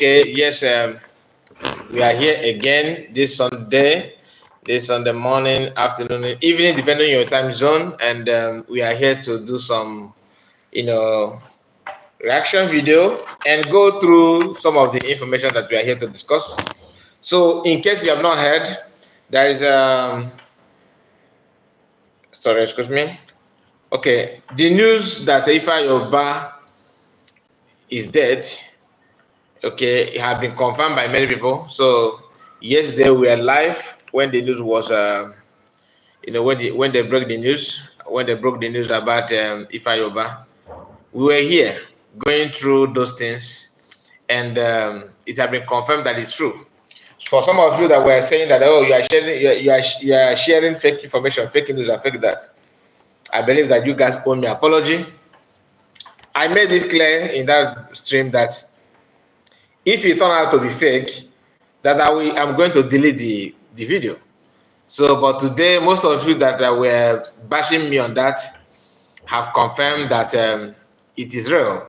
Okay, yes, we are here again this Sunday morning, afternoon, evening, depending on your time zone, and we are here to do some, reaction video and go through some of the information that we are here to discuss. So, in case you have not heard, there is sorry, excuse me. Okay, the news that Ifeanyi is dead. Okay, it had been confirmed by many people. So yesterday we were live when the news was, when they broke the news, about Ifeanyi. We were here going through those things, and it had been confirmed that it's true. For some of you that were saying that, oh, you are sharing fake information, fake news, and fake that, I believe that you guys owe me an apology. I made it clear in that stream that if it turned out to be fake, that I'm going to delete the video. So, but today, most of you that were bashing me on that have confirmed that it is real.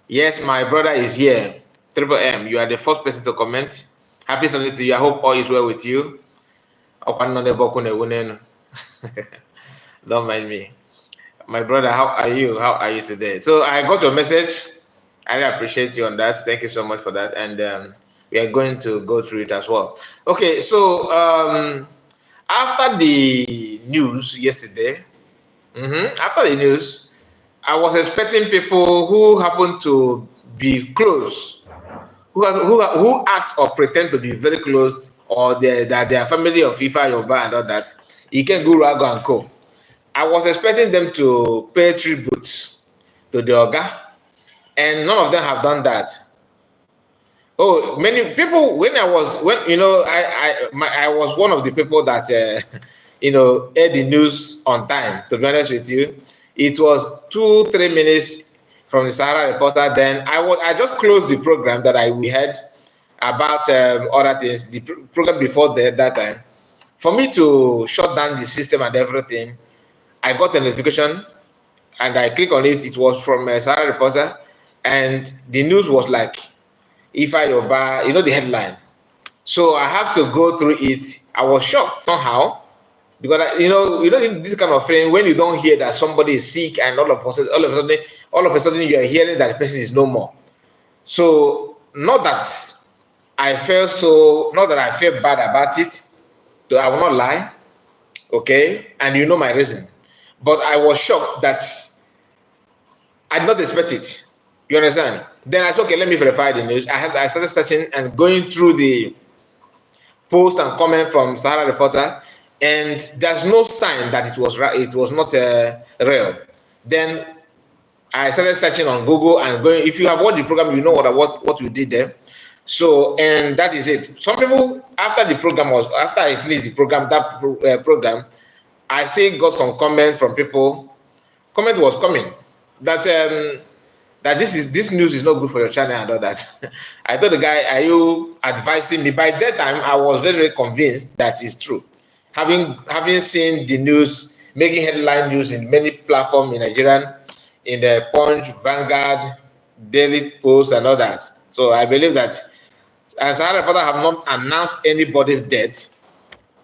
Yes, my brother is here. Triple M, you are the first person to comment. Happy Sunday to you. I hope all is well with you. Don't mind me. My brother, how are you? How are you today? So I got your message. I really appreciate you on that. Thank you so much for that. And we are going to go through it as well. Okay, so after the news yesterday, after the news, I was expecting people who happen to be close, who act or pretend to be very close, or that they are family of Ifeanyi and all that, Iken Guru Ago and Co. I was expecting them to pay tribute to the Oga, and none of them have done that. Oh, many people, I was one of the people that aired the news on time. To be honest with you, it was 2-3 minutes from the Sahara Reporter. Then I just closed the program that we had about other things. The program before that time, for me to shut down the system and everything, I got a notification and I clicked on it. It was from Sahara Reporter, and the news was like, Ifeanyi, the headline. So I have to go through it. I was shocked somehow because this kind of thing, when you don't hear that somebody is sick and all of a sudden you are hearing that the person is no more. So not that I felt bad about it, though I will not lie, okay, and you know my reason. But I was shocked that I did not expect it. You understand? Then I said, okay, let me verify the news. I started searching and going through the post and comment from Sahara Reporter, and there's no sign that it was not real. Then I started searching on Google and going. If you have watched the program, you know what we did there. So, and that is it. Some people, after I finished the program, program, I still got some comment from people. Comment was coming that that this news is not good for your channel and all that. I told the guy, are you advising me? By that time, I was very, very convinced that it's true. Having seen the news, making headline news in many platforms in Nigeria, in the Punch, Vanguard, Daily Post, and all that. So I believe that, as Sahara Reporter have not announced anybody's death.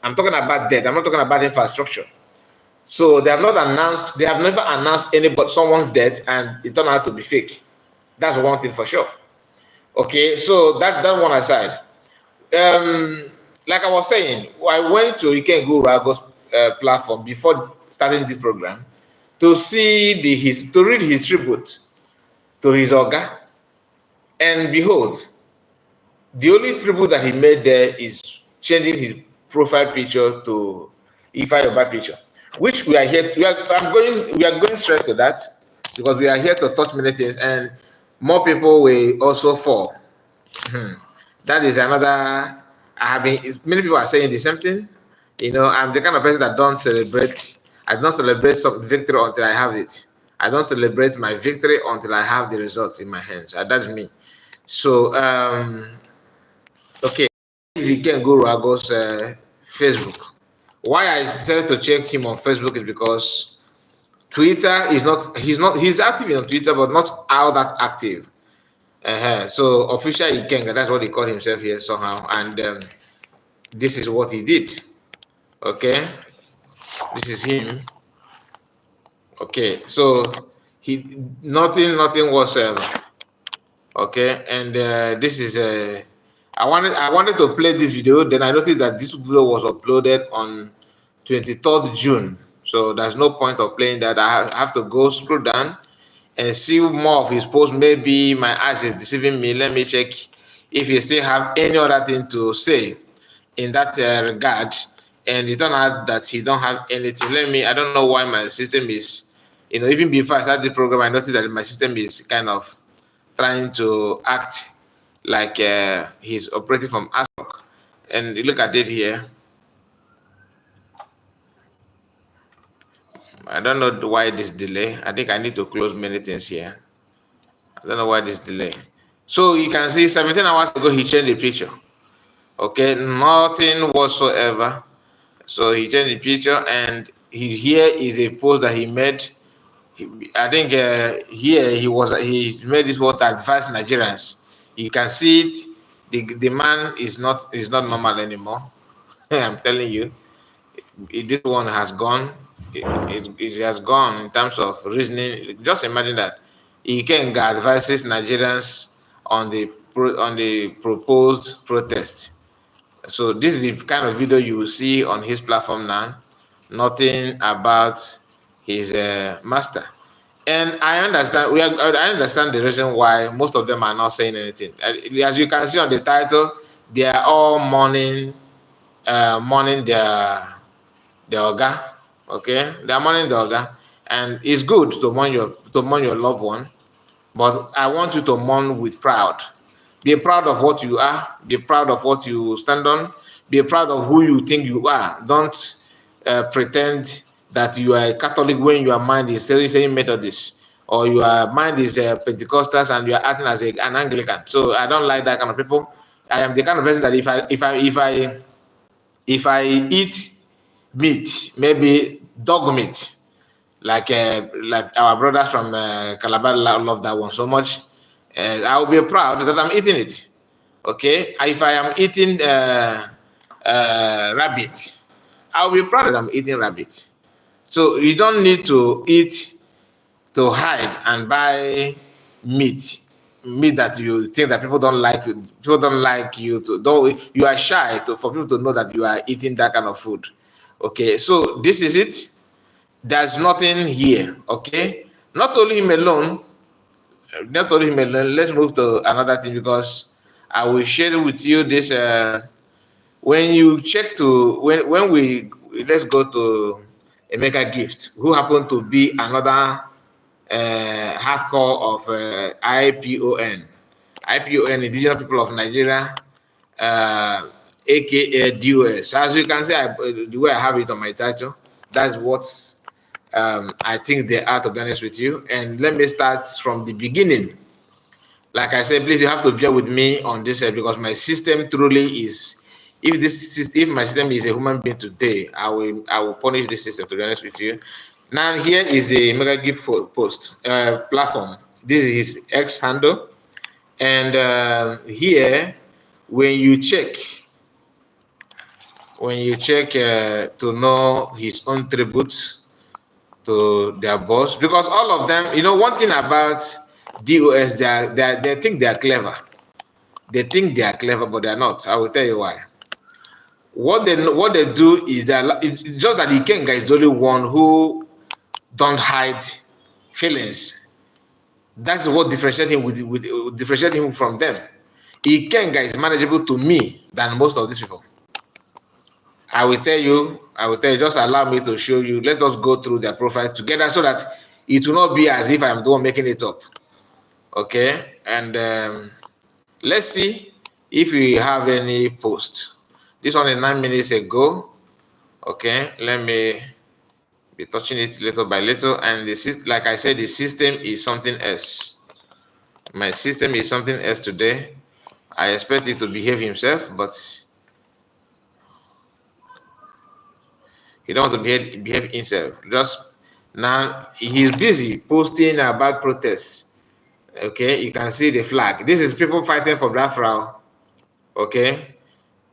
I'm talking about death. I'm not talking about infrastructure. So they have never announced someone's death, and it turned out to be fake. That's one thing for sure. Okay, so that one aside. Like I was saying, I went to Iken Guru Ago's platform before starting this program to read his tribute to his Oga. And behold, the only tribute that he made there is changing his profile picture to Ifeanyi picture, which we are here. We are going straight to that because we are here to touch many things, and more people will also fall. That is another. Many people are saying the same thing. I'm the kind of person that don't celebrate. I don't celebrate some victory until I have it. I don't celebrate my victory until I have the result in my hands. That's me. So, okay, you can go to Ago's Facebook. Why I decided to check him on Facebook is because Twitter is he's active on Twitter, but not all that active. So official Ikenga, that's what he called himself here somehow, and this is what he did. Okay, this is him. Okay, so he nothing whatsoever. Okay, and this is I wanted to play this video. Then I noticed that this video was uploaded on 23rd June. So there's no point of playing that. I have to go scroll down and see more of his posts. Maybe my eyes is deceiving me. Let me check if he still have any other thing to say in that regard. And it turned out that he don't have anything. I don't know why my system is, even before I started the program, I noticed that my system is kind of trying to act like he's operating from ASOC. And you look at it here. I don't know why this delay. I think I need to close many things here. I don't know why this delay. So you can see 17 hours ago, he changed the picture. Okay, nothing whatsoever. So he changed the picture, and here is a post that he made. I think here he made this word advise Nigerians. You can see it. The man is not normal anymore. I'm telling you, this one has gone. It has gone in terms of reasoning. Just imagine that Ikenga advises Nigerians on the proposed protest. So this is the kind of video you will see on his platform now. Nothing about his master. And I understand. I understand the reason why most of them are not saying anything. As you can see on the title, they are all mourning the Oga. Okay, they are mourning the Oga, and it's good to mourn your loved one, but I want you to mourn with pride. Be proud of what you are. Be proud of what you stand on. Be proud of who you think you are. Don't pretend that you are a Catholic when your mind is still saying Methodist, or your mind is Pentecostals and you are acting as an Anglican. So I don't like that kind of people. I am the kind of person that if I eat meat, maybe dog meat, like our brothers from Calabar love that one so much, I will be proud that I'm eating it. Okay, if I am eating rabbit, I will be proud that I'm eating rabbit. So you don't need to eat to hide and buy meat that you think that people don't like you. People don't like you to. Don't you are shy for people to know that you are eating that kind of food. Okay, so this is it. There's nothing here. Okay, not only him alone. Not only him alone. Let's move to another thing, because I will share with you this. When you check to when we let's go to a mega gift, who happened to be another hardcore of IPON. IPON, Indigenous People of Nigeria, aka DOS. As you can see, the way I have it on my title, that's what I think they are, to be honest with you. And let me start from the beginning. Like I said, please, you have to bear with me on this because my system truly is. If my system is a human being today, I will punish this system, to be honest with you. Now here is a mega gift post platform. This is his X handle, and here when you check to know his own tributes to their boss, because all of them, one thing about DOS, they think they are clever. They think they are clever, but they are not. I will tell you why. What they do is that it's just that Ikenga is the only one who don't hide feelings. That's what differentiates him differentiate him from them. Ikenga is manageable to me than most of these people. I will tell you. Just allow me to show you. Let us go through their profile together so that it will not be as if I'm the one making it up. Okay, and let's see if we have any post. This one is 9 minutes ago. Okay, let me be touching it little by little. And like I said, the system is something else. My system is something else today. I expect it to behave himself, but he don't want to behave himself. Just now, he's busy posting about protests. Okay, you can see the flag. This is people fighting for Biafra. Okay,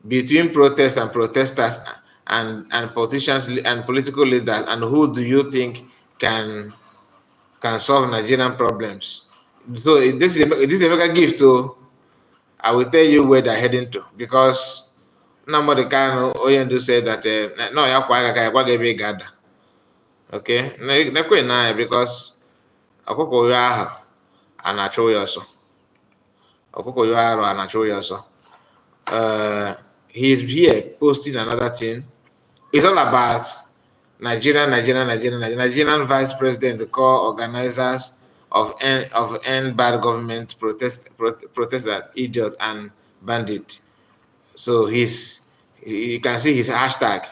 between protest and protesters and politicians and political leaders, and who do you think can solve Nigerian problems? So this is a mega gift. To I will tell you where they're heading to, because nobody can Oyendu said that no ya kwa ga gada. Okay, na because ọkụkọ ya ahụ a na-achụ ya ọsọ. Ọkụkọ ya ahụ a na-achụ ya ọsọ. He's here posting another thing. It's all about Nigerian vice president, the core organizers of end bad government protesters, idiot and bandit. So you can see his hashtag.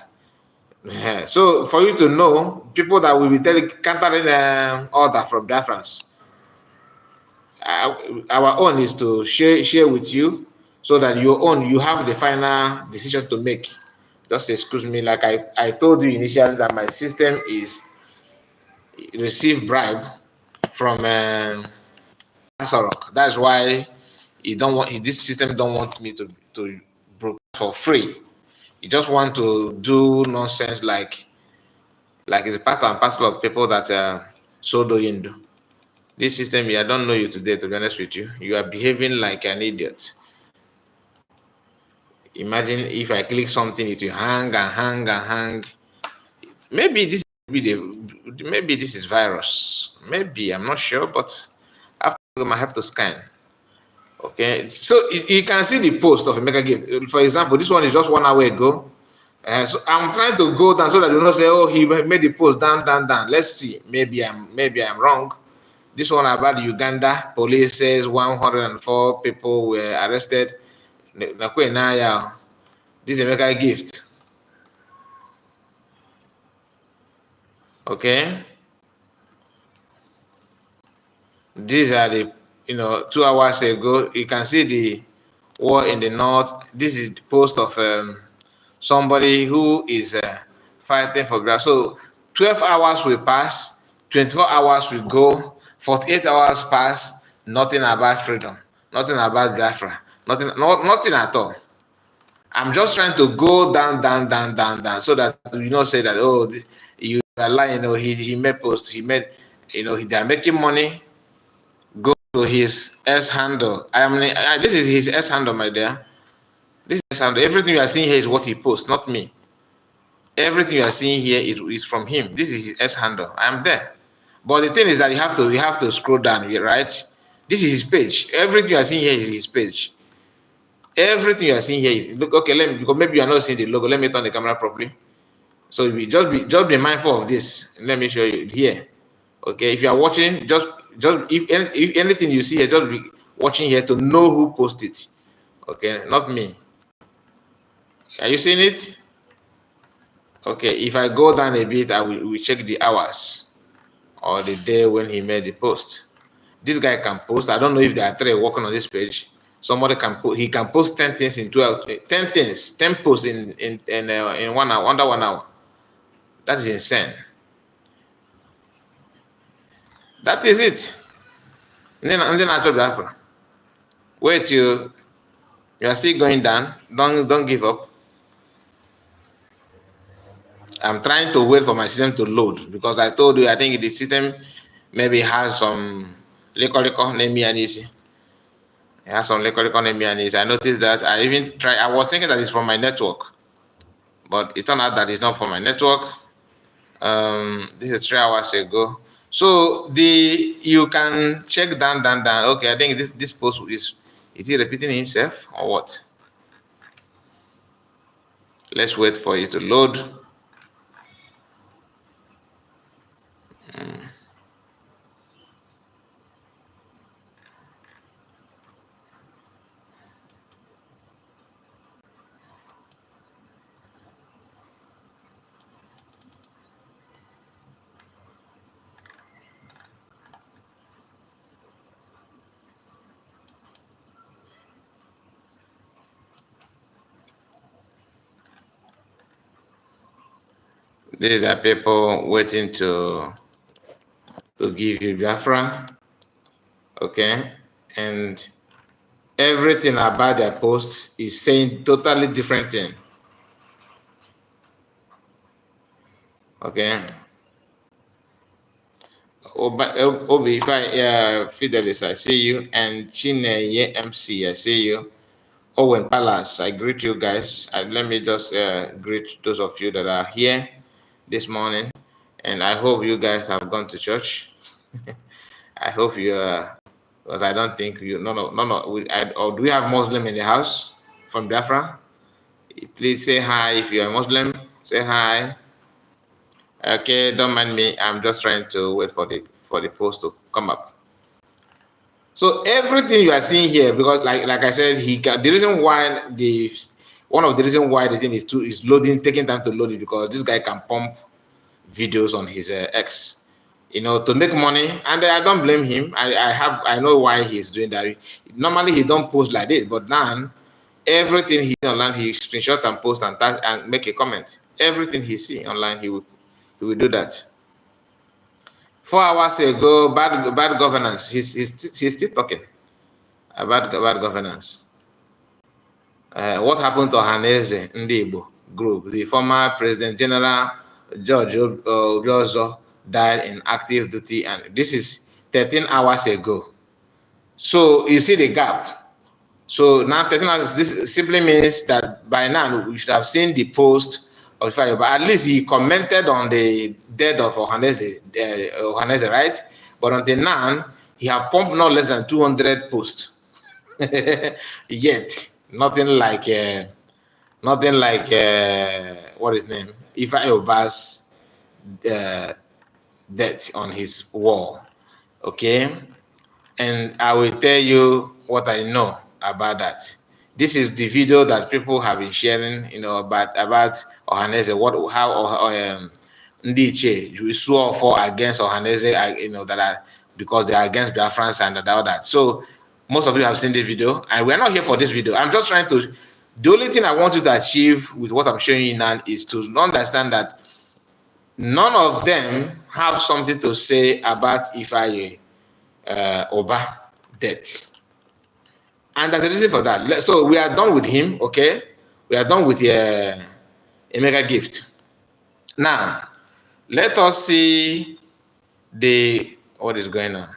So for you to know, people that will be countering order from Biafrans, our own is to share with you, so that you have the final decision to make. Just excuse me, like I told you initially, that my system is receive bribe from Sorok. That's why this system don't want me to broadcast for free. You just want to do nonsense like it's a part and parcel of people that so doing do. This system, I don't know you today, to be honest with you. You are behaving like an idiot. Imagine if I click something, it will hang and hang and hang. Maybe this is virus. Maybe, I'm not sure, but after I have to scan. Okay, so you can see the post of a mega gift. For example, this one is just 1 hour ago. So I'm trying to go down so that you don't say, oh, he made the post down. Let's see. Maybe I'm wrong. This one about Uganda, police says 104 people were arrested. This is a mega gift. Okay. These are the 2 hours ago. You can see the war in the north. This is the post of somebody who is fighting for grass. So 12 hours will pass, 24 hours will go, 48 hours pass, nothing about freedom, nothing about Biafra, nothing at all. I'm just trying to go down, so that say that, oh, you are lying. He made posts, he made, they are making money. Go to his S handle. This is his S handle, my dear. This is S handle. Everything you are seeing here is what he posts, not me. Everything you are seeing here is from him. This is his S handle. I am there. But the thing is that you have to scroll down, right? This is his page. Everything you are seeing here is his page. Everything you are seeing here is okay. Because maybe you are not seeing the logo. Let me turn the camera properly. So just be mindful of this. Let me show you here. Okay, if you are watching, just if anything you see here, just be watching here to know who posted it. Okay, not me. Are you seeing it? Okay, if I go down a bit, I will check the hours or the day when he made the post. This guy can post. I don't know if there are 3 working on this page. Somebody can post. He can post 10 things in 10 things, 10 posts in 1 hour, under 1 hour. That is insane. That is it. And then after Biafra. Wait, you are still going down. Don't give up. I'm trying to wait for my system to load, because I told you I think the system maybe has some N9jeria. It has some N9jeria. I noticed that. I was thinking that it's from my network, but it turned out that it's not from my network. This is 3 hours ago. So you can check down. Okay, I think this post is he repeating himself or what? Let's wait for it to load. These are people waiting to give you Biafra. Okay, and everything about their post is saying totally different thing. Okay. Fidelis, I see you, and Chineye MC, I see you. Owen Palace, I greet you guys. Let me just greet those of you that are here this morning, and I hope you guys have gone to church. I hope you, because I don't think you. No. Or do we have Muslim in the house from Biafra? Please say hi if you are Muslim. Say hi. Okay, don't mind me. I'm just trying to wait for the post to come up. So everything you are seeing here, because like I said, the reason why one of the reason why the thing is loading, taking time to load it, because this guy can pump videos on his X, to make money, and I don't blame him. I know why he's doing that. Normally he don't post like this, but now everything he online, he screenshot and post and make a comment. Everything he see online, he will do that. 4 hours ago, bad governance. He's still talking about bad governance. What happened to Haneze Ndibo group? The former President General George Obiozo died in active duty, and this is 13 hours ago. So you see the gap. So now 13 hours, this simply means that by now we should have seen the post of Ifeanyi, but at least he commented on the death of Ohaneze, right? But until now, he have pumped no less than 200 posts. Yet nothing like what is his name, Ubah's death on his wall. Okay, and I will tell you what I know about that. This is the video that people have been sharing, about Ohaneze, how N9jeria you swore for against Ohaneze, that are because they are against Biafrans and all that. So most of you have seen this video, and we're not here for this video. I'm just trying to. The only thing I want you to achieve with what I'm showing you now is to understand that none of them have something to say about Ifeanyi Ubah death. And there's a reason for that. So we are done with him, okay? We are done with a mega gift. Now, let us see what is going on.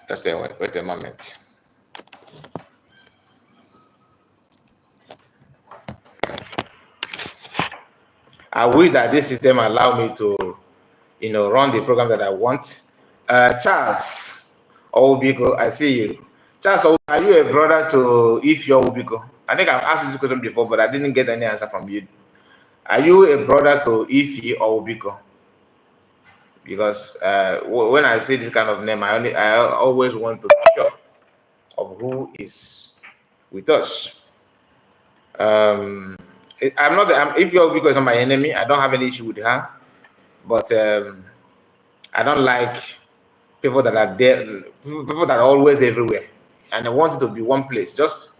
Let's say, wait a moment. I wish that this system allow me to, run the program that I want. Charles Obiko, I see you. Charles, are you a brother to Ifeanyi Obiko? I think I've asked this question before, but I didn't get any answer from you. Are you a brother to Ifeanyi Obiko? Because when I see this kind of name, I always want to be sure of who is with us. I'm not. Ifeanyi Obiko is not my enemy. I don't have any issue with her, but I don't like people that are there, people that are always everywhere, and I want it to be one place. Just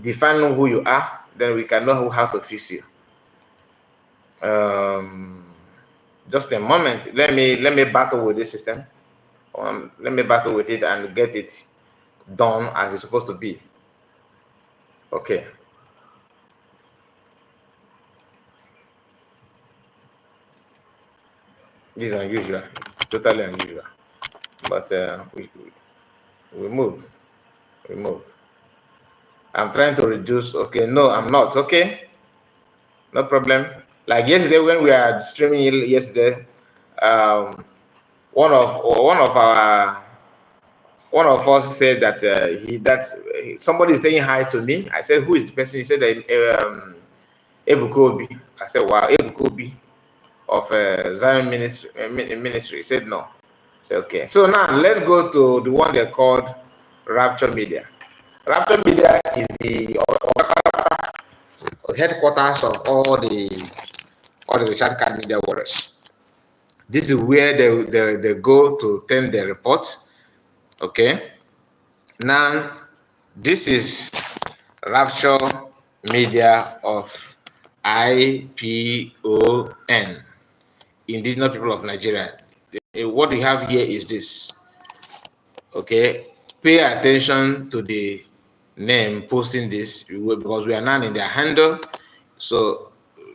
define who you are, then we can know how to fix you. Just a moment. Let me battle with this system. Let me battle with it and get it done as it's supposed to be. Okay. This is unusual, totally unusual. But we move. We move. I'm trying to reduce. Okay, no, I'm not. Okay, no problem. Like yesterday when we are streaming yesterday, one of us said that somebody is saying hi to me. I said, who is the person? He said Ebuka Obi. I said, wow, Ebuka Obi of Zion Ministry. He said no. I said okay. So now let's go to the one they called Rapture Media. Rapture Media is the headquarters of all the recharge card media warriors. This is where they go to tend their report. Okay. Now, this is Rapture Media of IPON, Indigenous People of Nigeria. what we have here is this. Okay, pay attention to the name posting this because we are now in their handle. So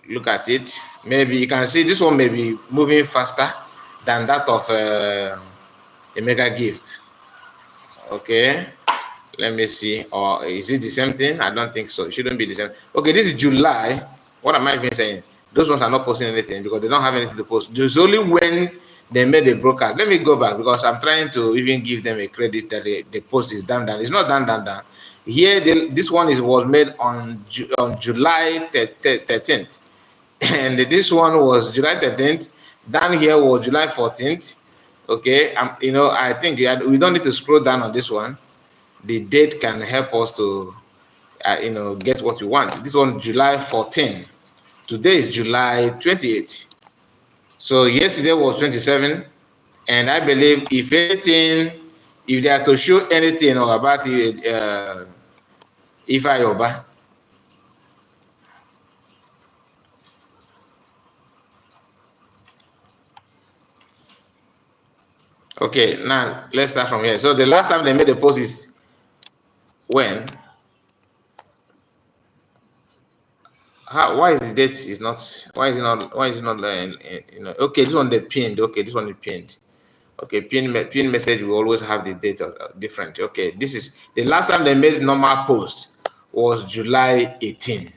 look at it. Maybe you can see this one may be moving faster than that of a mega gift. Okay, let me see. Or is it the same thing? I don't think so. It shouldn't be the same. Okay, this is July. What am I even saying? Those ones are not posting anything because they don't have anything to post. It's only when they made a broadcast. Let me go back because I'm trying to even give them a credit that the post is done. It's not done. Here, this one was made on July 13th. And this one was July 13th. Down here was July 14th. Okay, I think we don't need to scroll down on this one. The date can help us to, get what we want. This one, July 14. Today is July 28. So yesterday was 27. And I believe if anything, if they are to show anything about Ifeanyi, okay, now let's start from here. So the last time they made a post is when? Why is the date is not? Why is it not? Okay, this one they pinned. Okay, this one is pinned. Okay, pin message will always have the date different. Okay, this is the last time they made normal post was July 18.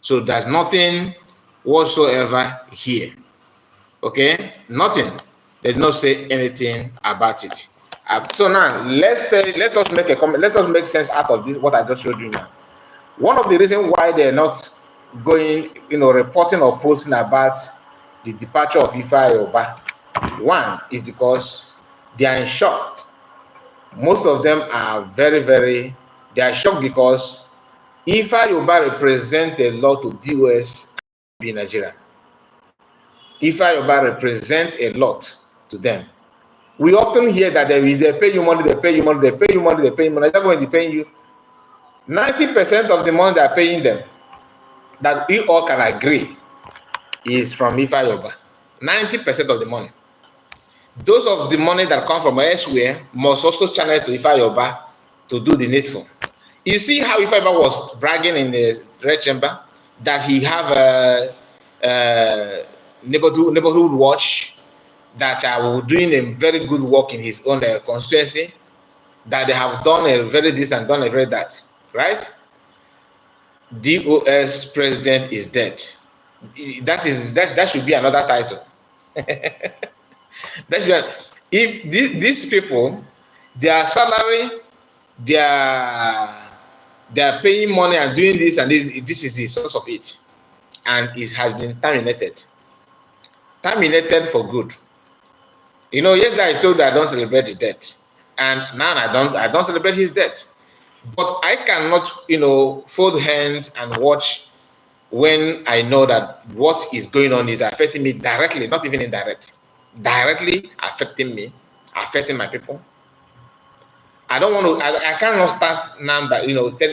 So there's nothing whatsoever here. Okay, nothing. They did not say anything about it. So now let us make a comment. Let us make sense out of this. What I just showed you now. One of the reasons why they're not going, reporting or posting about the departure of Ifeanyi, one is because they are in shock. Most of them are they are shocked because Ifeanyi represents a lot to DOS in Nigeria. Ifeanyi represents a lot to them. We often hear that they pay you money, they pay you money, they pay you money, they pay you money. That's when they pay you. 90% of the money they are paying them, that we all can agree, is from Ifeanyi. 90% of the money. Those of the money that come from elsewhere must also channel to Ifeanyi to do the needful. You see how Ifeanyi was bragging in the red chamber that he have a neighborhood watch, that are doing a very good work in his own constituency, that they have done a very this and done a very that, right? DOS president is dead. That should be another title. If these people, their salary, they are paying money and doing this and this is the source of it, and it has been terminated for good. Yesterday I told you I don't celebrate the death, and now I don't celebrate his death. But I cannot, fold hands and watch when I know that what is going on is affecting me directly, not even indirect. Directly affecting me, affecting my people. I don't want to. I cannot start now, but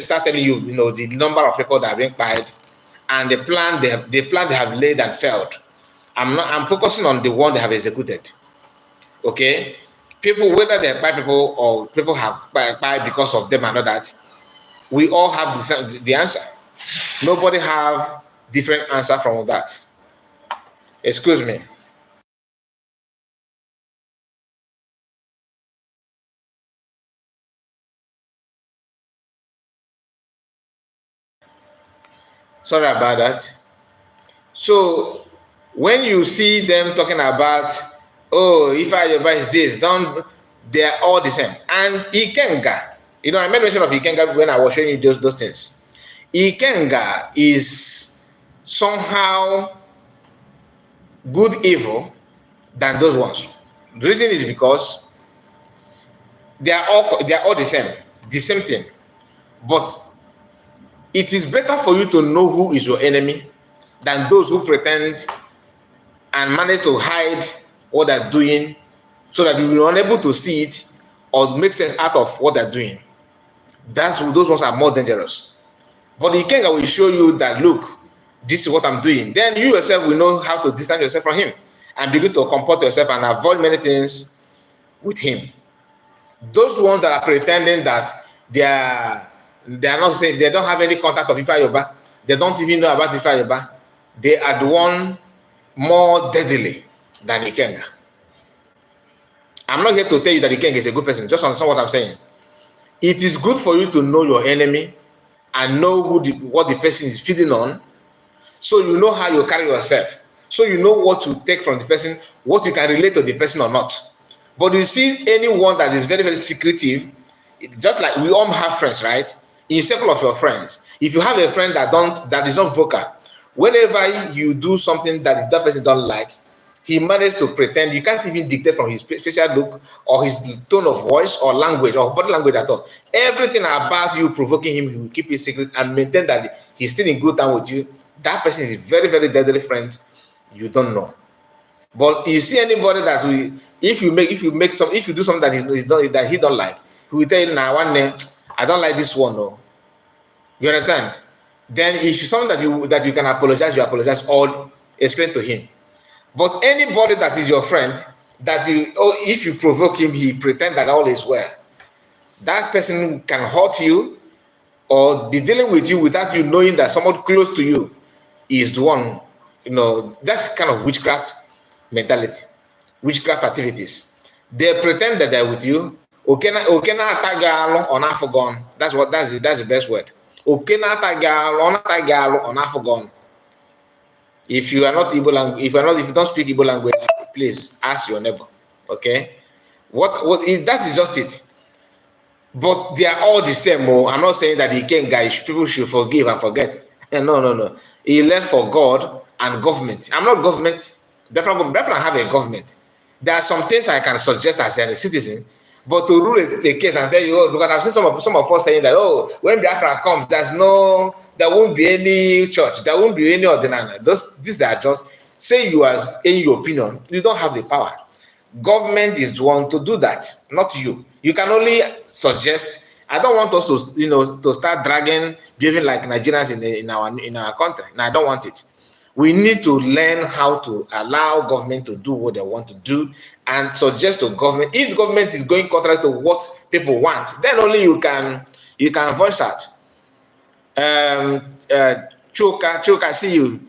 start telling you, the number of people that are being fired, and the plan they have laid and failed. I'm focusing on the one they have executed. Okay, people, whether they buy people or people have buy because of them and all that, we all have the answer. Nobody have different answer from that. Excuse me. Sorry about that. So when you see them talking about, oh, Ifeanyi is this, they are all the same. And Ikenga, I made mention of Ikenga when I was showing you those things. Ikenga is somehow good evil than those ones. The reason is because they are all the same thing. But it is better for you to know who is your enemy than those who pretend and manage to hide what they're doing so that you will be unable to see it or make sense out of what they're doing. Those ones are more dangerous. But the Ikenga will show you that, look, this is what I'm doing. Then you yourself will know how to distance yourself from him. and begin to comport yourself and avoid many things with him. Those ones that are pretending that they are not saying, they don't have any contact of Ifeanyi, they don't even know about Ifeanyi, they are the one more deadly than Ikenga. I'm not here to tell you that Ikenga is a good person. Just understand what I'm saying. It is good for you to know your enemy and know what the person is feeding on, so you know how you carry yourself. So you know what to take from the person, what you can relate to the person or not. But you see anyone that is very, very secretive, just like we all have friends, right? In a circle of your friends, if you have a friend that is not vocal, whenever you do something that person don't like, he managed to pretend. You can't even dictate from his facial look or his tone of voice or language or body language at all. Everything about you provoking him, he will keep it secret and maintain that he's still in good time with you. That person is a very, very deadly friend you don't know. But you see anybody that if you do something that he don't like, he will tell you, nah, one name, I don't like this one, no. You understand? Then if it's something that you can apologize, you apologize or explain to him. But anybody that is your friend, if you provoke him, he pretend that all is well. That person can hurt you or be dealing with you without you knowing that someone close to you is the one. That's kind of witchcraft mentality, witchcraft activities. They pretend that they're with you. Okena tagalo on Afghan. That's the best word. Okena tagalo on tagalo on Afghan. If you are not Igbo if you don't speak Igbo language, please ask your neighbor. Okay, that is just it. But they are all the same. I'm not saying that people should forgive and forget. No. He left for God and government. I'm not government. Definitely have a government. There are some things I can suggest as a citizen, but to rule the case and tell you, because I've seen some of us saying that, when Biafra comes, there won't be any church, there won't be any ordinary. These are just, say you as in your opinion, you don't have the power. Government is the one to do that, not you. You can only suggest. I don't want us to start behaving like Nigerians in our country. No, I don't want it. We need to learn how to allow government to do what they want to do and suggest to government. If the government is going contrary to what people want, then only you can voice out. Chuka, I see you.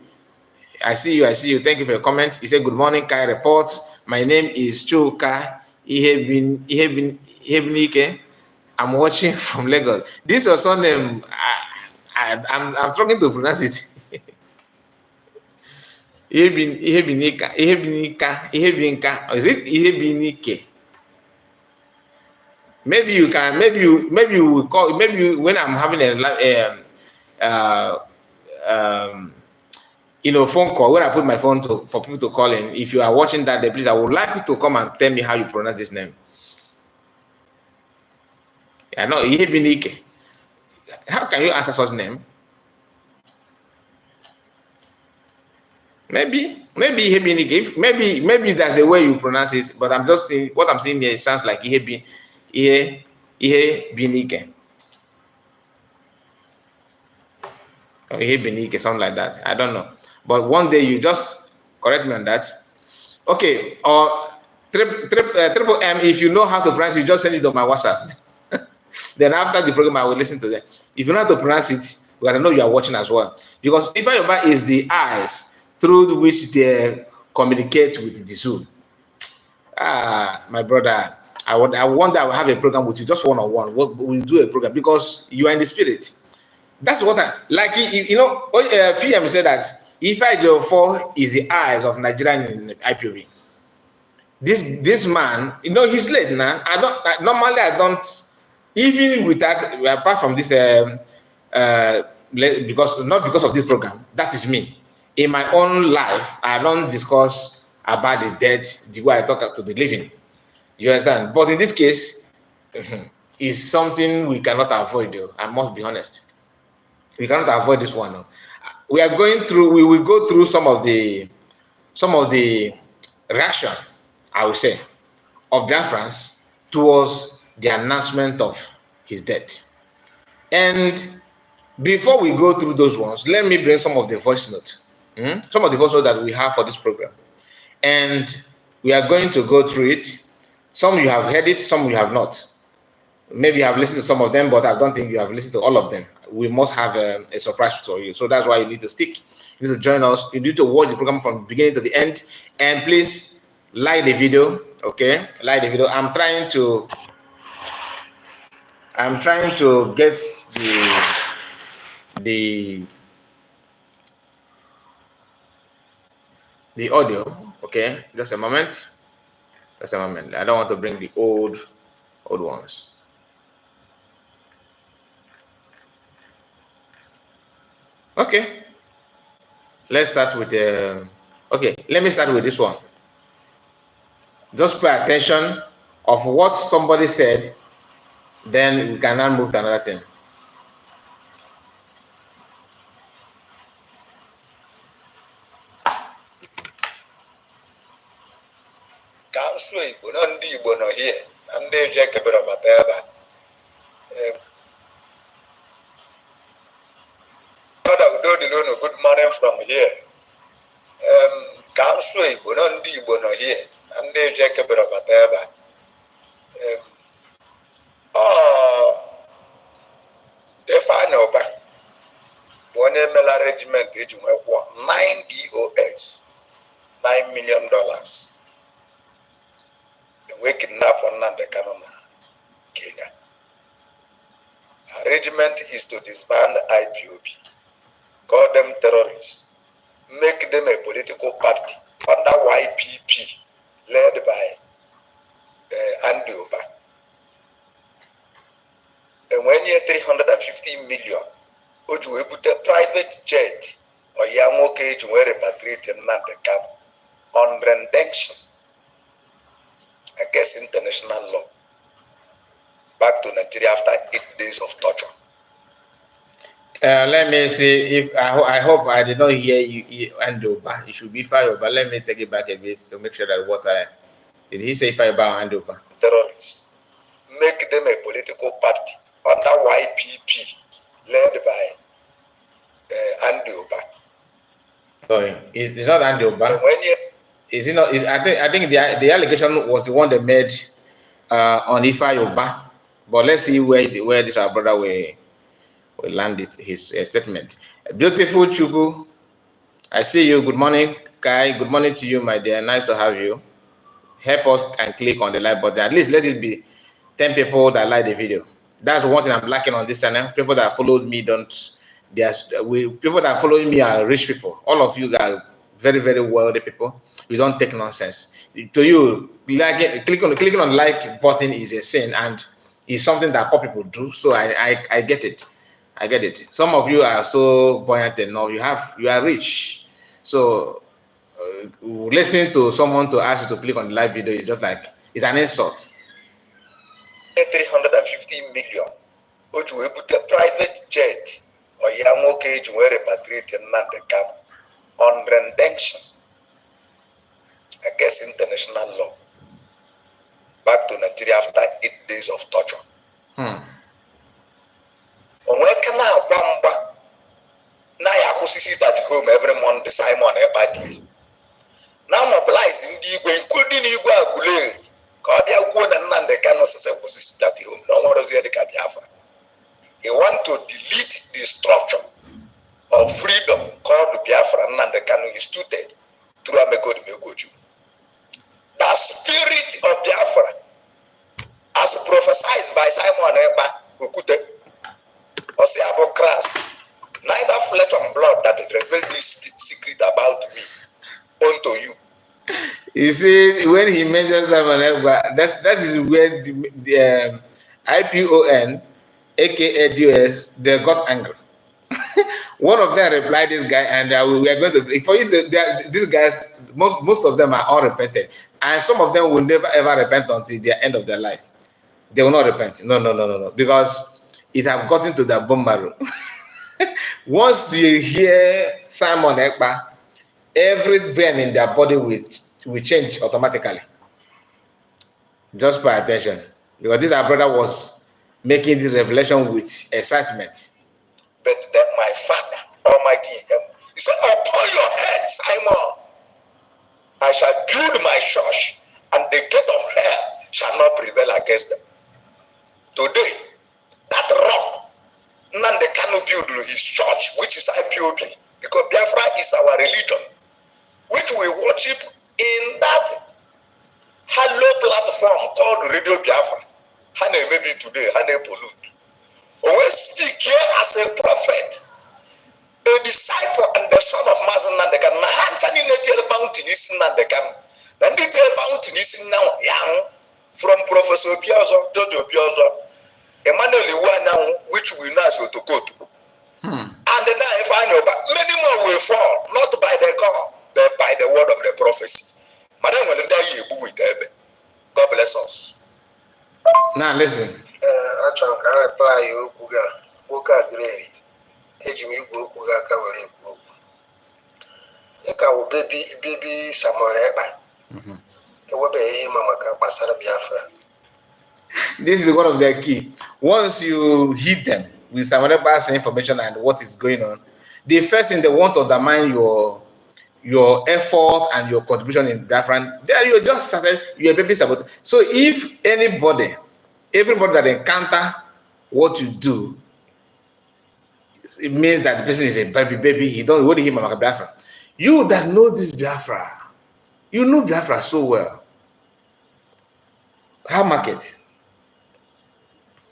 I see you. Thank you for your comment. You said, good morning, Kai reports. My name is Chuka Ihebinike. I'm watching from Lagos. This was on name. I'm struggling to pronounce it. Ihebinika. Is it Ihebinike? Maybe you can. Maybe you will call. Maybe when I'm having a phone call, when I put my phone for people to call in. If you are watching that, please, I would like you to come and tell me how you pronounce this name. I know Ihebinike. How can you answer such name? Maybe Ihebinike. Maybe there's a way you pronounce it, but I'm just saying what I'm saying here. It sounds like Ihebinike, or Ihebinike, something like that. I don't know. But one day you just correct me on that. Okay. Or triple M. If you know how to pronounce it, just send it on my WhatsApp. Then after the program, I will listen to them. If you know how to pronounce it, because I know you are watching as well. Because Ifeanyi is the eyes through which they communicate with the Zoom. My brother, I wonder I will have a program with you, just one-on-one. We'll do a program because you are in the spirit. That's what I like. PM said that Ifeanyi is the eyes of Nigerian in IPON. This man, he's late now. Normally I don't. Even with that, apart from this, not because of this program, that is me. In my own life, I don't discuss about the dead the way I talk to the living. You understand? But in this case, it's something we cannot avoid, though. I must be honest. We cannot avoid this one. We will go through some of the reaction, I would say, of Biafrans towards the announcement of his death. And before we go through those ones, let me bring some of the voice notes. Some of the voice notes that we have for this program. and we are going to go through it. Some you have heard it, some you have not. Maybe you have listened to some of them, but I don't think you have listened to all of them. We must have a surprise for you. So that's why you need to stick. You need to join us. You need to watch the program from the beginning to the end. And please like the video. Okay, like the video. I'm trying to get the audio. Okay, just a moment. Just a moment. I don't want to bring the old ones. Okay, let's start with okay, let me start with this one. Just pay attention of what somebody said, then we can now move to another thing. Good morning from here. Council Igbo no ndị Igbo nọ here na ndị eje kebere bata ebe Ifeanyi Ubah bụ onye emela regiment eji nwee kwụọ 9 DOS $9 million enwe kidnap Nnamdi Kanu na Kenya. Our regiment is to disband IPOB, call them terrorists, make them a political party under YPP led by Ubah. And when you 350 million, would you put a private jet or young okay to repatriate Nnamdi Kanu on rendition against international law back to Nigeria after 8 days of torture? Let me see if I hope I did not hear you and Ubah. It should be Ifeanyi, but let me take it back a bit to make sure that what I did he say Ifeanyi and Ubah? Terrorists, make them a political party under YPP led by Ubah. Sorry, it's not Ubah. Is it not? I think the allegation was the one they made on Ifeanyi Ubah. But let's see where this our brother will land his statement. Beautiful Chugu, I see you. Good morning, Kai. Good morning to you, my dear. Nice to have you. Help us and click on the like button. At least let it be 10 people that like the video. That's one thing I'm lacking on this channel. People that followed me people that follow me are rich people. All of you are very, very wealthy people. We don't take nonsense. To you, clicking on the like button is a sin, and it's something that poor people do. So I get it. I get it. Some of you are so buoyant enough. You are rich. So listening to someone to ask you to click on the live video is just like, it's an insult. 350 million. Which we put a private jet or young okay to repatriate Nnamdi Kanu on rendition against international law back to Nigeria after 8 days of torture. Now I sit at home every Monday, Simon Ebadi. Now mobilizing the including Ubah Gule. Kabia Gwen and Nnamdi Kanu sit at home. No one is here the Kabiafa. He want to delete the structure of freedom called Biafra. Nnamdi Kanu is today through Amegodi Megoju. The spirit of Biafra, as prophesied by Simon Eba Ukute, or say about Christ, neither flesh and blood that reveal this secret about me unto you. You see, when he mentions Simon Eba, that is where the IPON, aka DOS, they got angry. One of them replied, this guy, and we are going to, for you to, these guys, most of them are unrepentant, and some of them will never ever repent until the end of their life. They will not repent. No, because it have gotten to the bone marrow. Once you hear Simon Ekpa, every vein in their body will change automatically. Just pay attention, because this our brother was making this revelation with excitement. But then my Father Almighty, he said, upon your head, Simon, I shall build my church, and the gate of hell shall not prevail against them. Today, that rock, Nnamdi Kanu build his church, which is IPON, because Biafra is our religion, which we worship in that hollow platform called Radio Biafra. Hane maybe today, Hane pollute. We speak here as a prophet, a disciple and the son of Master Nnamdi Kanu. Mahantani Natal Mountain is Nnamdi Kanu. The Natal Mountain is now young from Professor Obiazo, Jojo Obiazo, Emmanuel Iwana, which we know as Otokoto. And then Ifeanyi, but many more will fall, not by the God, but by the word of the prophecy. Madam, when die, God bless us. Now listen. I can reply you, Uga Grey. Ejimi Uga Kawari. Eka baby Samareba. This is one of their key. Once you hit them with some other information and what is going on, the first thing they want to undermine your effort and your contribution in Biafra. There you just started, you're a baby saboteur. So if everybody that encounter what you do, it means that the person is a baby. You don't want to hear Mama Biafra. You that know this Biafra, you know Biafra so well. How market?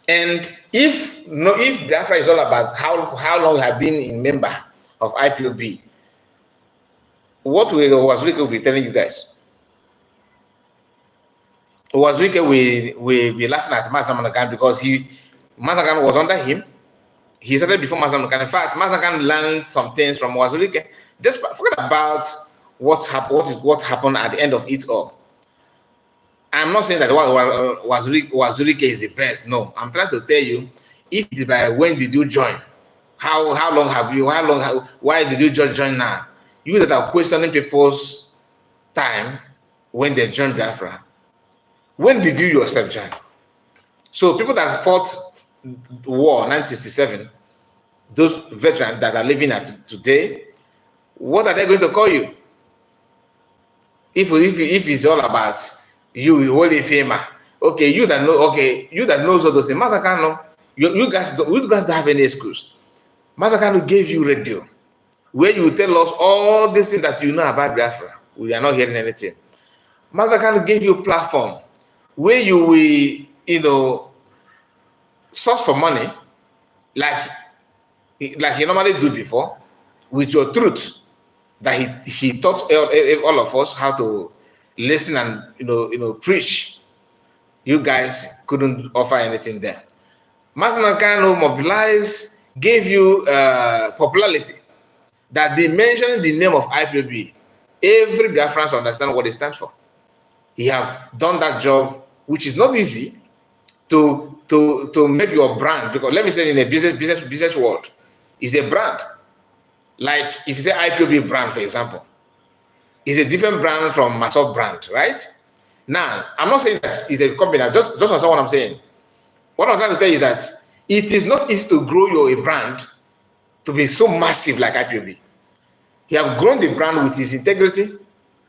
And if Biafra is all about how long you have been a member of IPOB, what Wazirike will be telling you guys? Wazirike will be laughing at Master Manakan because Manakan was under him. He started before Master Manakan. In fact, Manakan learned some things from Wazirike. Just forget about what happened at the end of it all. I'm not saying that Wazirike is the best. No, I'm trying to tell you, when did you join? How long have you? Why did you just join now? You that are questioning people's time when they join Biafra. When did you yourself join? So people that fought war 1967, those veterans that are living at today, what are they going to call you? If it's all about you holy famer, okay, you that knows all those things, Master Kanu, you guys don't have any excuse. Master Kanu gave you radio, where you tell us all these things that you know about Biafra. We are not hearing anything. Master Kanu gave you a platform where you will, source for money, like he normally do before, with your truth, that he taught all of us how to listen and preach. You guys couldn't offer anything there. Master Kanu mobilized, gave you popularity, that they mentioning the name of IPOB, every Biafran understand what it stands for. He have done that job, which is not easy to make your brand, because let me say in a business world, it's a brand. Like if you say IPOB brand, for example, it's a different brand from Masop brand, right? Now, I'm not saying that it's a company. Just understand what I'm saying. What I'm trying to tell you is that it is not easy to grow your brand to be so massive like IPOB. He have grown the brand with his integrity,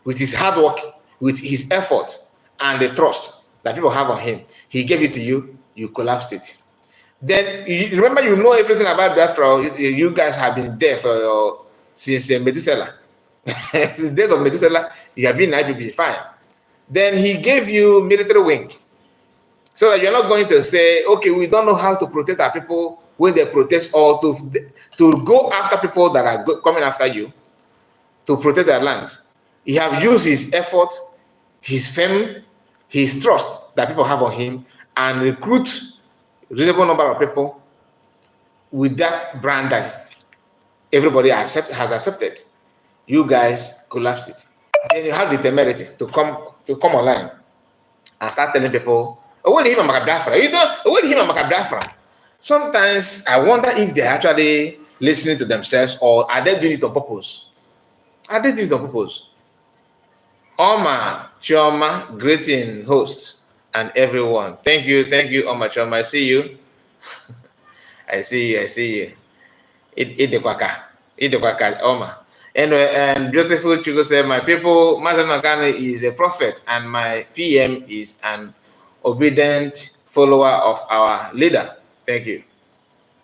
with his hard work, with his effort, and the trust that people have on him. He gave it to you, you collapsed it. Then, remember, you know everything about Biafra. You guys have been there since Methuselah. Since the days of Methuselah, you have been in IPOB, fine. Then he gave you military wing, so that you're not going to say, okay, we don't know how to protect our people when they protest, or to go after people that are coming after you to protect their land. He have used his effort, his fame, his trust that people have on him, and recruit a reasonable number of people with that brand that everybody has accepted. You guys collapsed it. Then you have the temerity to come online and start telling people, oh, what him and Biafra? You don't, what him and Biafra? Sometimes I wonder if they're actually listening to themselves, or are they doing it on purpose? Are they doing it on purpose? Oma Chioma, greeting host and everyone. Thank you, Oma Chioma. I see you. I see you. Eat the kwaka, Oma. And beautiful Chico said, my people, Mazen Makane is a prophet and my PM is an obedient follower of our leader. Thank you.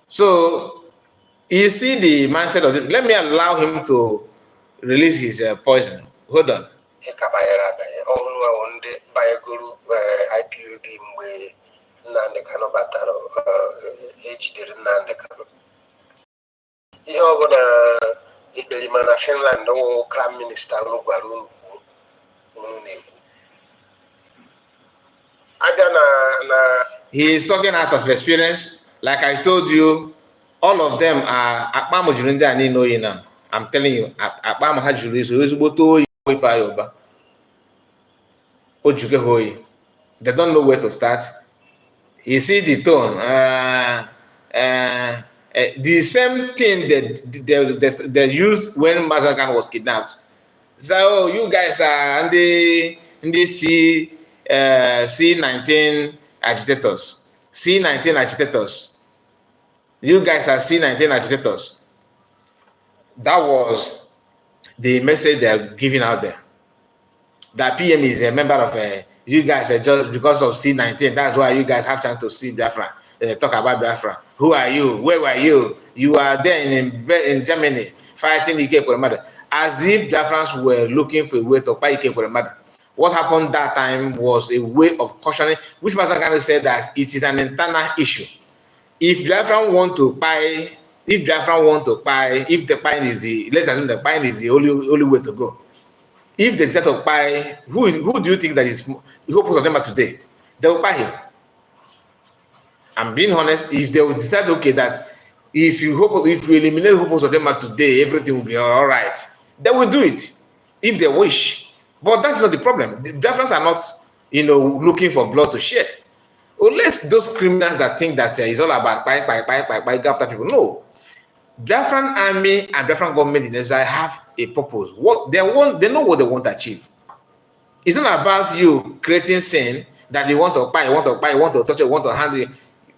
So you see the mindset of it. Let me allow him to release his poison. Hold on. IPOB mgbe Nnamdi Kanu batara ejidere Nnamdi Kanu ihe ọbụla ikperima na Finland wụ prime minista unu gwara unu na-ekwu abịa na he is talking out of experience. Like I told you, all of them are akpam juru ndị a niile oyi now. I'm telling you, akpam ha juru ezigbote oyi Ifeanyi Ubah. Ojuke hoyi. They don't know where to start. You see the tone. The same thing that they used when Mazen Kanu was kidnapped. So, oh, you guys are in the C19 agitators. C19 agitators. You guys are C19 agitators. That was the message they're giving out there. That PM is a member of you guys are just because of C19. That's why you guys have chance to see Biafra. Talk about Biafra. Who are you? Where were you? You are there in Germany fighting Ike Kweremadu. As if Biafrans were looking for a way to fight Ike Kweremadu. What happened that time was a way of cautioning, which Mazen Kanu said that it is an internal issue. If Biafran want to buy, if the buying is the, let's assume the buying is the only way to go. If they decide to buy, who do you think that is hopeless of them are today? They will buy him. I'm being honest. If they will decide, okay, that if you eliminate hopeless of them are today, everything will be all right. They will do it if they wish. But that's not the problem. The Biafrans are not, looking for blood to shed. Unless those criminals that think that it's all about buy after people. No. Biafran army and Biafran government in Israel have a purpose. What they want, they know what they want to achieve. It's not about you creating sin that you want to buy, you want to touch it, you want to handle it.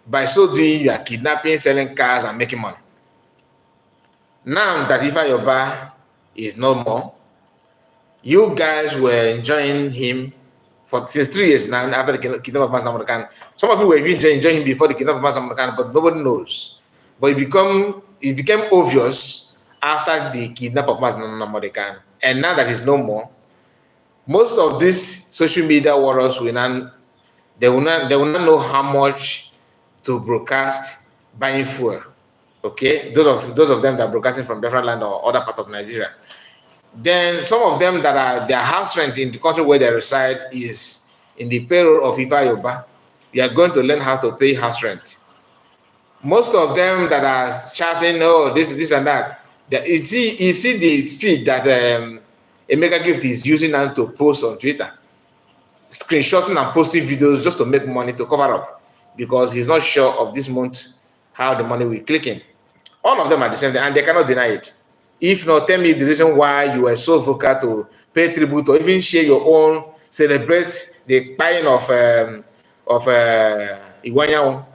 By so doing, you are kidnapping, selling cars, and making money. Now that Ifeanyi Ubah is no more, you guys were enjoying him since 3 years now after the kidnapping of Mazen Nnamdi Kanu. Some of you were even enjoying him before the kidnapping of Mazen Nnamdi Kanu, but nobody knows. But it became obvious after the kidnapping of Mazen Nnamdi Kanu. And now that he's no more, most of these social media warriors will not know how much to broadcast buying fuel. Okay, those of them that are broadcasting from Biafra land or other part of Nigeria. Then some of them that are their house rent in the country where they reside is in the payroll of Ifeanyi Ubah. You are going to learn how to pay house rent. Most of them that are chatting, oh, this and that. You see the speed that Emeka Gift is using now to post on Twitter, screenshotting and posting videos just to make money to cover up, because he's not sure of this month how the money will click in. All of them are the same thing, and they cannot deny it. If not, tell me the reason why you were so vocal to pay tribute or even share your own, celebrate the buying of Ifeanyi.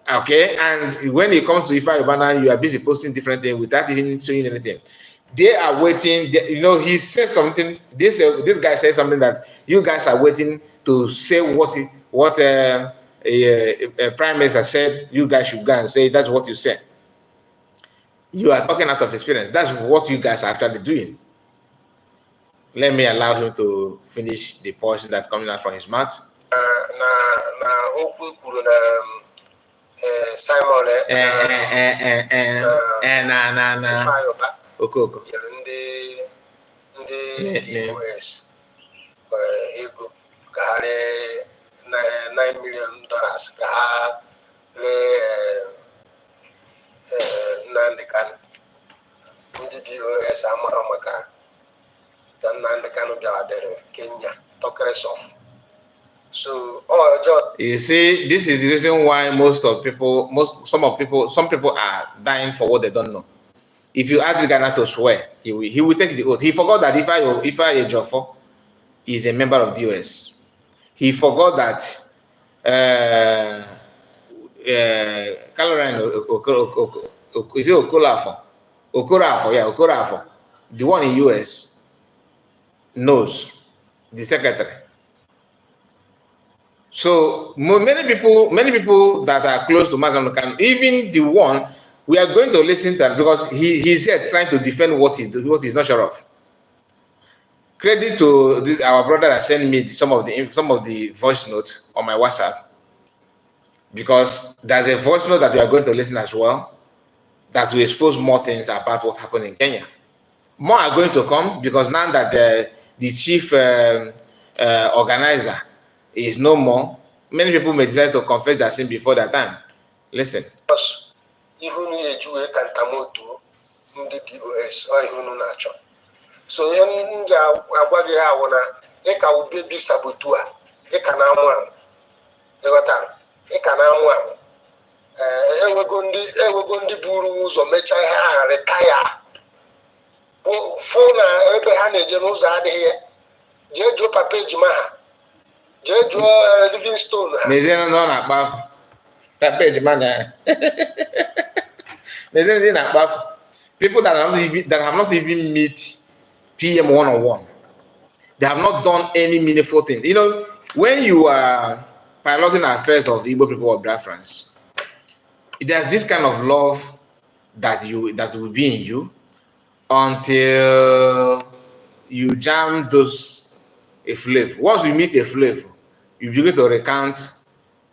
Okay, and when it comes to Ifeanyi Ubah, you are busy posting different things without even showing anything. They are waiting. He said something. This guy said something that you guys are waiting to say what a prime minister said. You guys should go and say that's what you said. You are talking out of experience. That's what you guys are actually doing. Let me allow him to finish the portion that's coming out from his mouth. Simon Okoko. Ndị US ego ka ha ree $9 million ka ha ree Nnamdi Kanu. Ndị US amara maka na Nnamdi Kanu bịara Kenya tokres of. So, you see, this is the reason why some people are dying for what they don't know. If you ask the guy not to swear, he will take the oath. He forgot that Ifeanyi Ejiofor is a member of the US. He forgot that Caroline is it Okorafor? Yeah, Okorafor the one in US, knows the secretary. So many people that are close to Mazam can, even the one, we are going to listen to, because he's here trying to defend what he's not sure of. Credit to this, our brother that sent me some of the voice notes on my WhatsApp, because there's a voice note that we are going to listen as well that will expose more things about what happened in Kenya. More are going to come, because now that the chief organizer is no more, many people may decide to confess their sin before that time. Listen. So nja agwa gị ha wona ị ka ubebi sabotu a ị ka na amụ amụ ịghọta ị ka na amụ amụ enwego ndị buru ụzọ mechaa ihe aha retaya fụ na ebe ha na-eje n'ụzọ adịghị jee jụọ papa ejima ha jee jụọ Livingstone ha n'ezie na ọ na-akpa afọ papa ejima na n'ezie ndị na-akpa afọ people that have not even met PM one-on-one. They have not done any meaningful thing. You know, when you are piloting affairs of the Igbo people or Biafrans, there's this kind of love that will be in you until you jam a flavor. Once you meet a flavor, you begin to recount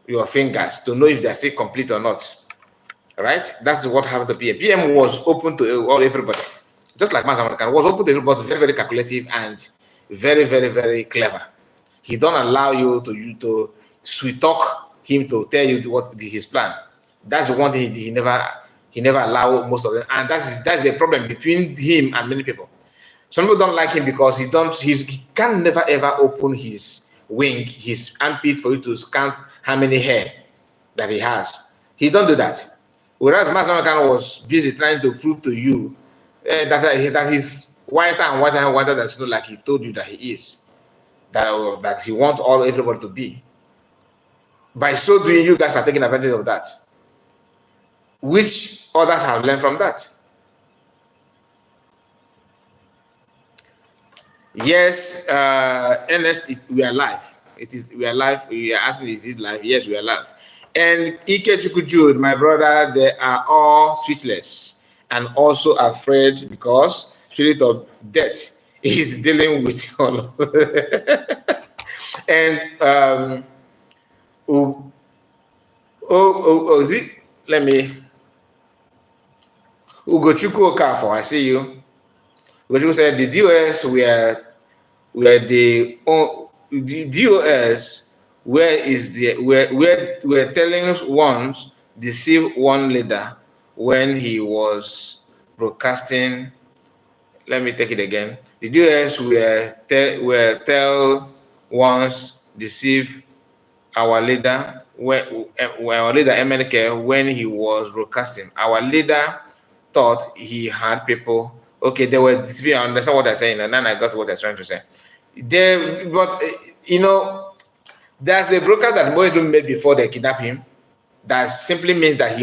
your fingers to know if they're still complete or not. Right? That's what happened to PM. PM was open to everybody. Just like Mazaman was open to everybody, very, very calculative and very, very, very clever. He don't allow you to sweet talk him to tell you what his plan. That's the one thing he never allow most of them, and that's the problem between him and many people. Some people don't like him because he can never ever open his wing, his armpit, for you to count how many hair that he has. He don't do that. Whereas Mazaman was busy trying to prove to you that he's whiter and whiter and whiter than snow, like he told you that he is, that he wants everybody to be. By so doing, you guys are taking advantage of that, which others have learned from that. Yes, NS, we are live. We are live. We are asking, is it live? Yes, we are live. And Ike Chukwujud, my brother, they are all speechless and also afraid because spirit of death is dealing with all of and let me Ugochukwu Okafo, I see you. Ugochukwu said the DOS were the DOS were telling ones deceive one leader when he was broadcasting. Let me take it again. The DOS were tell once deceive our leader our leader MNK when he was broadcasting. Our leader thought he had people. Okay, they were deceiving. I understand what they're saying, and then I got what they're trying to say. But you know, there's a broker that Moedu made before they kidnapped him. That simply means that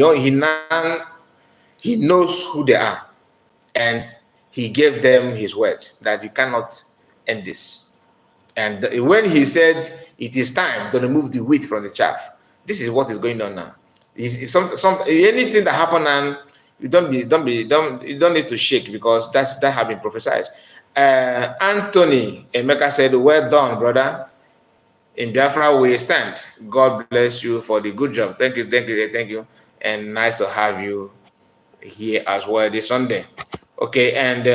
he knows who they are, and he gave them his word that you cannot end this. And when he said it is time to remove the wheat from the chaff, this is what is going on now. It's anything that happened, and you don't need to shake, because that have been prophesied. Anthony Emeka said, "Well done, brother. In Biafra we stand. God bless you for the good job. Thank you, and nice to have you here as well this Sunday." Okay, and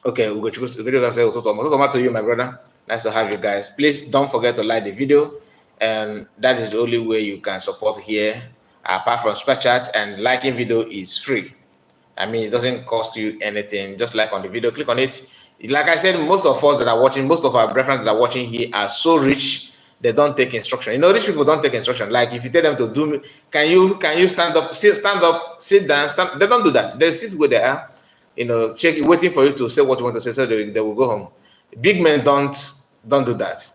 okay, we'll go to you, my brother. Nice to have you guys. Please don't forget to like the video, and that is the only way you can support here. Apart from Super Chat, and liking video is free. I mean, it doesn't cost you anything. Just like on the video, click on it. Like I said, most of us that are watching, most of our brethren that are watching here are so rich, they don't take instruction. You know, rich people don't take instruction. Like if you tell them to do, can you stand up, sit down, stand. They don't do that. They sit where they are, you know, waiting for you to say what you want to say, so they will go home. Big men don't do that,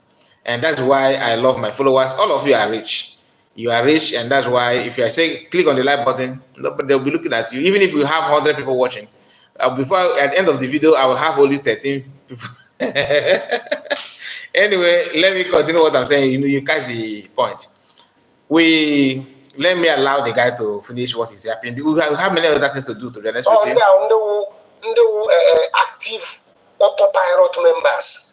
and that's why I love my followers. All of you are rich. You are rich, and that's why if I say click on the like button, they'll be looking at you. Even if you have 100 people watching, before at the end of the video, I will have only 13 people. Anyway, let me continue what I'm saying. You catch the point. Let me allow the guy to finish what is happening. We have many other things to do, to be honest with you. Active autopilot members.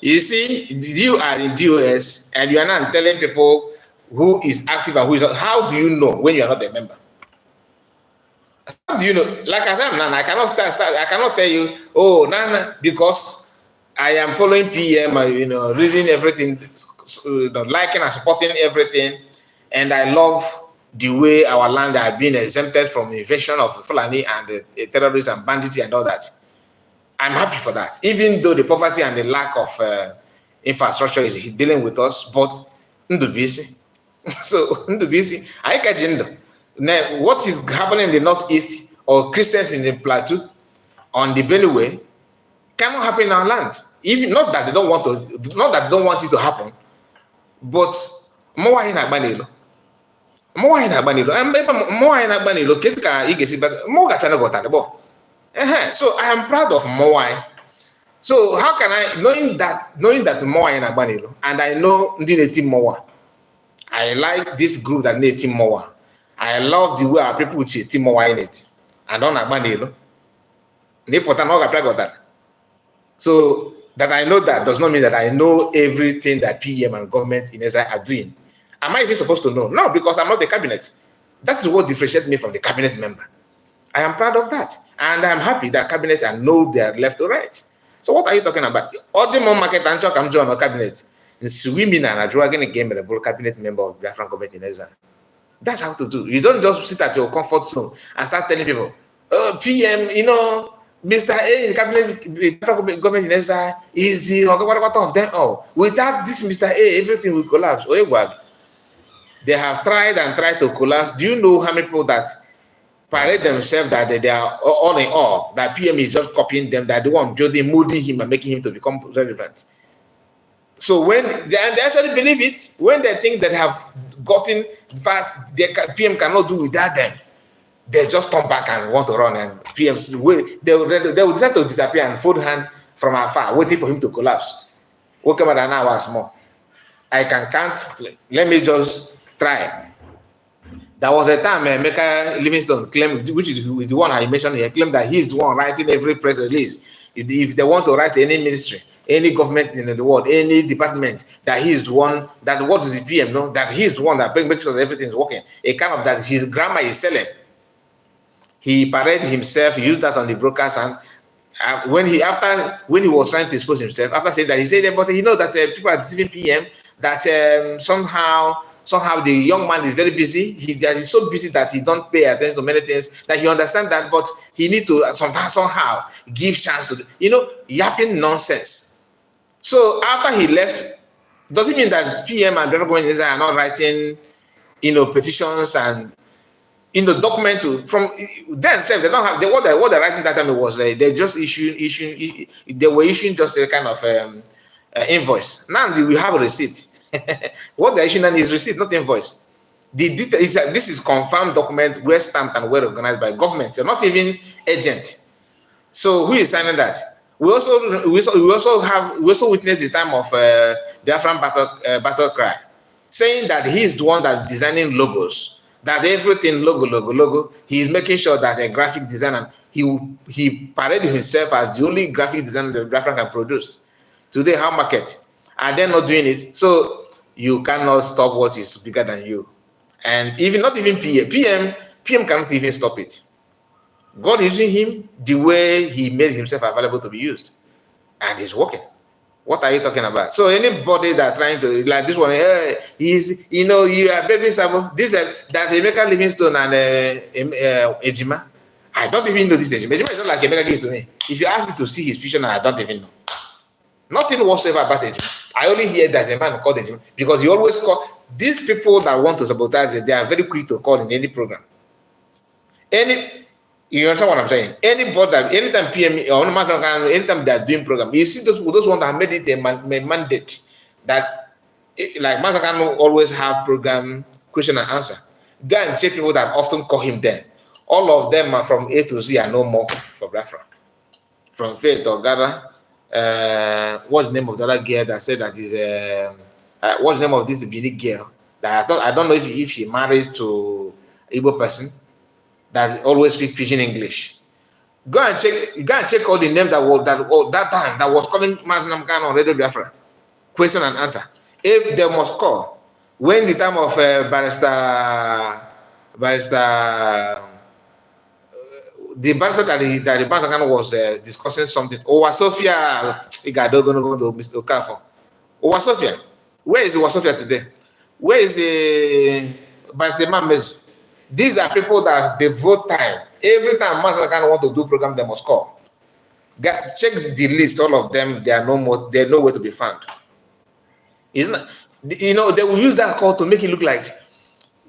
You see, you are in DOS and you are not telling people who is active and who is not. How do you know when you are not a member? How do you know? Like I said, I cannot I cannot tell you, oh, Nana, because I am following PM, reading everything, liking and supporting everything, and I love the way our land has been exempted from invasion of Fulani and terrorism and banditry and all that. I'm happy for that, even though the poverty and the lack of infrastructure is dealing with us, but busy. So busy. I catch in. Now, what is happening in the Northeast or Christians in the Plateau, on the Benue, cannot happen in our land. Even not that they don't want it to happen, but more in Agbanilo. So I am proud of Mowai. So how can I, knowing that Mowai in Agbanilo, and I know Ndineti Mowa, I like this group that need Team Mowa. I love the way our people with Team Mowa in it. And on Agbanilo. So that I know that does not mean that I know everything that PM and government in Israel are doing. Am I even supposed to know? No, because I'm not the cabinet. That is what differentiates me from the cabinet member. I am proud of that. And I'm happy that cabinet and know they are left to right. So what are you talking about? All the more market and talk I'm joining the cabinet. Swimming and dragging a game with a cabinet member of Biafran government in Israel. That's how to do. You don't just sit at your comfort zone and start telling people, oh, PM, Mr. A in the cabinet government in Israel is the what of them all. Without this Mr. A, everything will collapse. They have tried and tried to collapse. Do you know how many people that parade themselves that they are all in all, that PM is just copying them, that they want building, molding him and making him to become relevant? So when they actually believe it, when they think they have gotten that PM cannot do without them, they just turn back and want to run, and PM they will decide to disappear and fold hand from afar, waiting for him to collapse. What about an hour more? I can count. Let me just try. There was a time Emeka Livingstone claimed, which is the one I mentioned here, claimed that he's the one writing every press release. If they want to write any ministry, any government in the world, any department, that he's the one, that what is the PM, no? That he's the one that makes sure that everything is working. A kind of that his grammar is selling. He paraded himself, he used that on the broadcast, and when he was trying to expose himself, after saying that, he said, but you know that people are deceiving PM, that somehow the young man is very busy. He's so busy that he don't pay attention to many things, that he understands that, but he need to somehow give chance to, yapping nonsense. So after he left, does it mean that PM and the government are not writing, petitions and, document from themselves? They don't have what they're writing that time was they just they were issuing just a kind of invoice. Now we have a receipt. What they're issuing is receipt, not invoice. This is confirmed document, well stamped and well organized by government. So not even agent. So who is signing that? We also witnessed the time of Biafran battle cry, saying that he's the one that designing logos. That everything logo. He is making sure that a graphic designer, he paraded himself as the only graphic designer that Biafran can produce. Today, how market? And they're not doing it. So you cannot stop what is bigger than you. And not even PM cannot even stop it. God is using him the way he made himself available to be used. And he's working. What are you talking about? So anybody that's trying to, like this one, you are baby Sabo, this that Emeka Livingstone and Ejima. I don't even know this Ejima. Ejima is not like Emeka gave to me. If you ask me to see his picture, I don't even know. Nothing whatsoever about Ejima. I only hear there's a man called Ejima because he always call these people that want to sabotage it, they are very quick to call in any program. You understand what I'm saying? Anytime PM or anytime they are doing program, you see those ones that have made it a mandate that, like Masakan always have program question and answer. Go and check people that often call him there. all of them are from A to Z are no more for Biafra. From Faith or Ghana, what's the name of the other girl that said that is what's the name of this Benin girl that I don't know if she married to Igbo person that always speak pidgin English. Go and check all the names that time that was calling Mazinam Khan on Radio Biafra. Question and answer. If they must call, when the time of the barrister that the barrister Khan was discussing something. Sophia, Igado gonna go to Mr. Okafo. Sophia, where is Sophia today? Where is the barrister Mamezu? These are people that devote time. Every time Master Khan want to do program, they must call. Check the list, all of them, they are no more, they're nowhere to be found. It's not, they will use that call to make it look like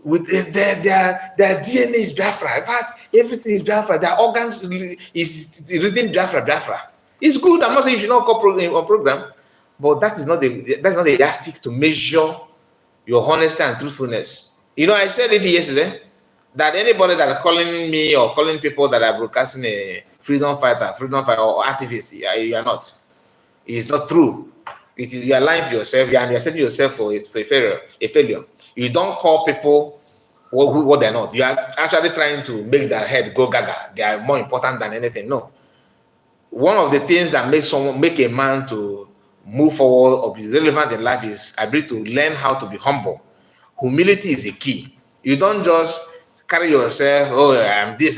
with their DNA is Biafra. In fact, everything is Biafra. Their organs is written Biafra. It's good. I'm not saying you should not call program, but that's not the yardstick to measure your honesty and truthfulness. I said it yesterday that anybody that are calling me or calling people that are broadcasting a freedom fighter or activist, you are not. It's not true. You are lying to yourself, and you are setting yourself for a failure. You don't call people what they're not. You are actually trying to make their head go gaga. They are more important than anything. No. One of the things that make a man to move forward or be relevant in life is ability to learn how to be humble. Humility is a key. You don't just carry yourself, I'm this,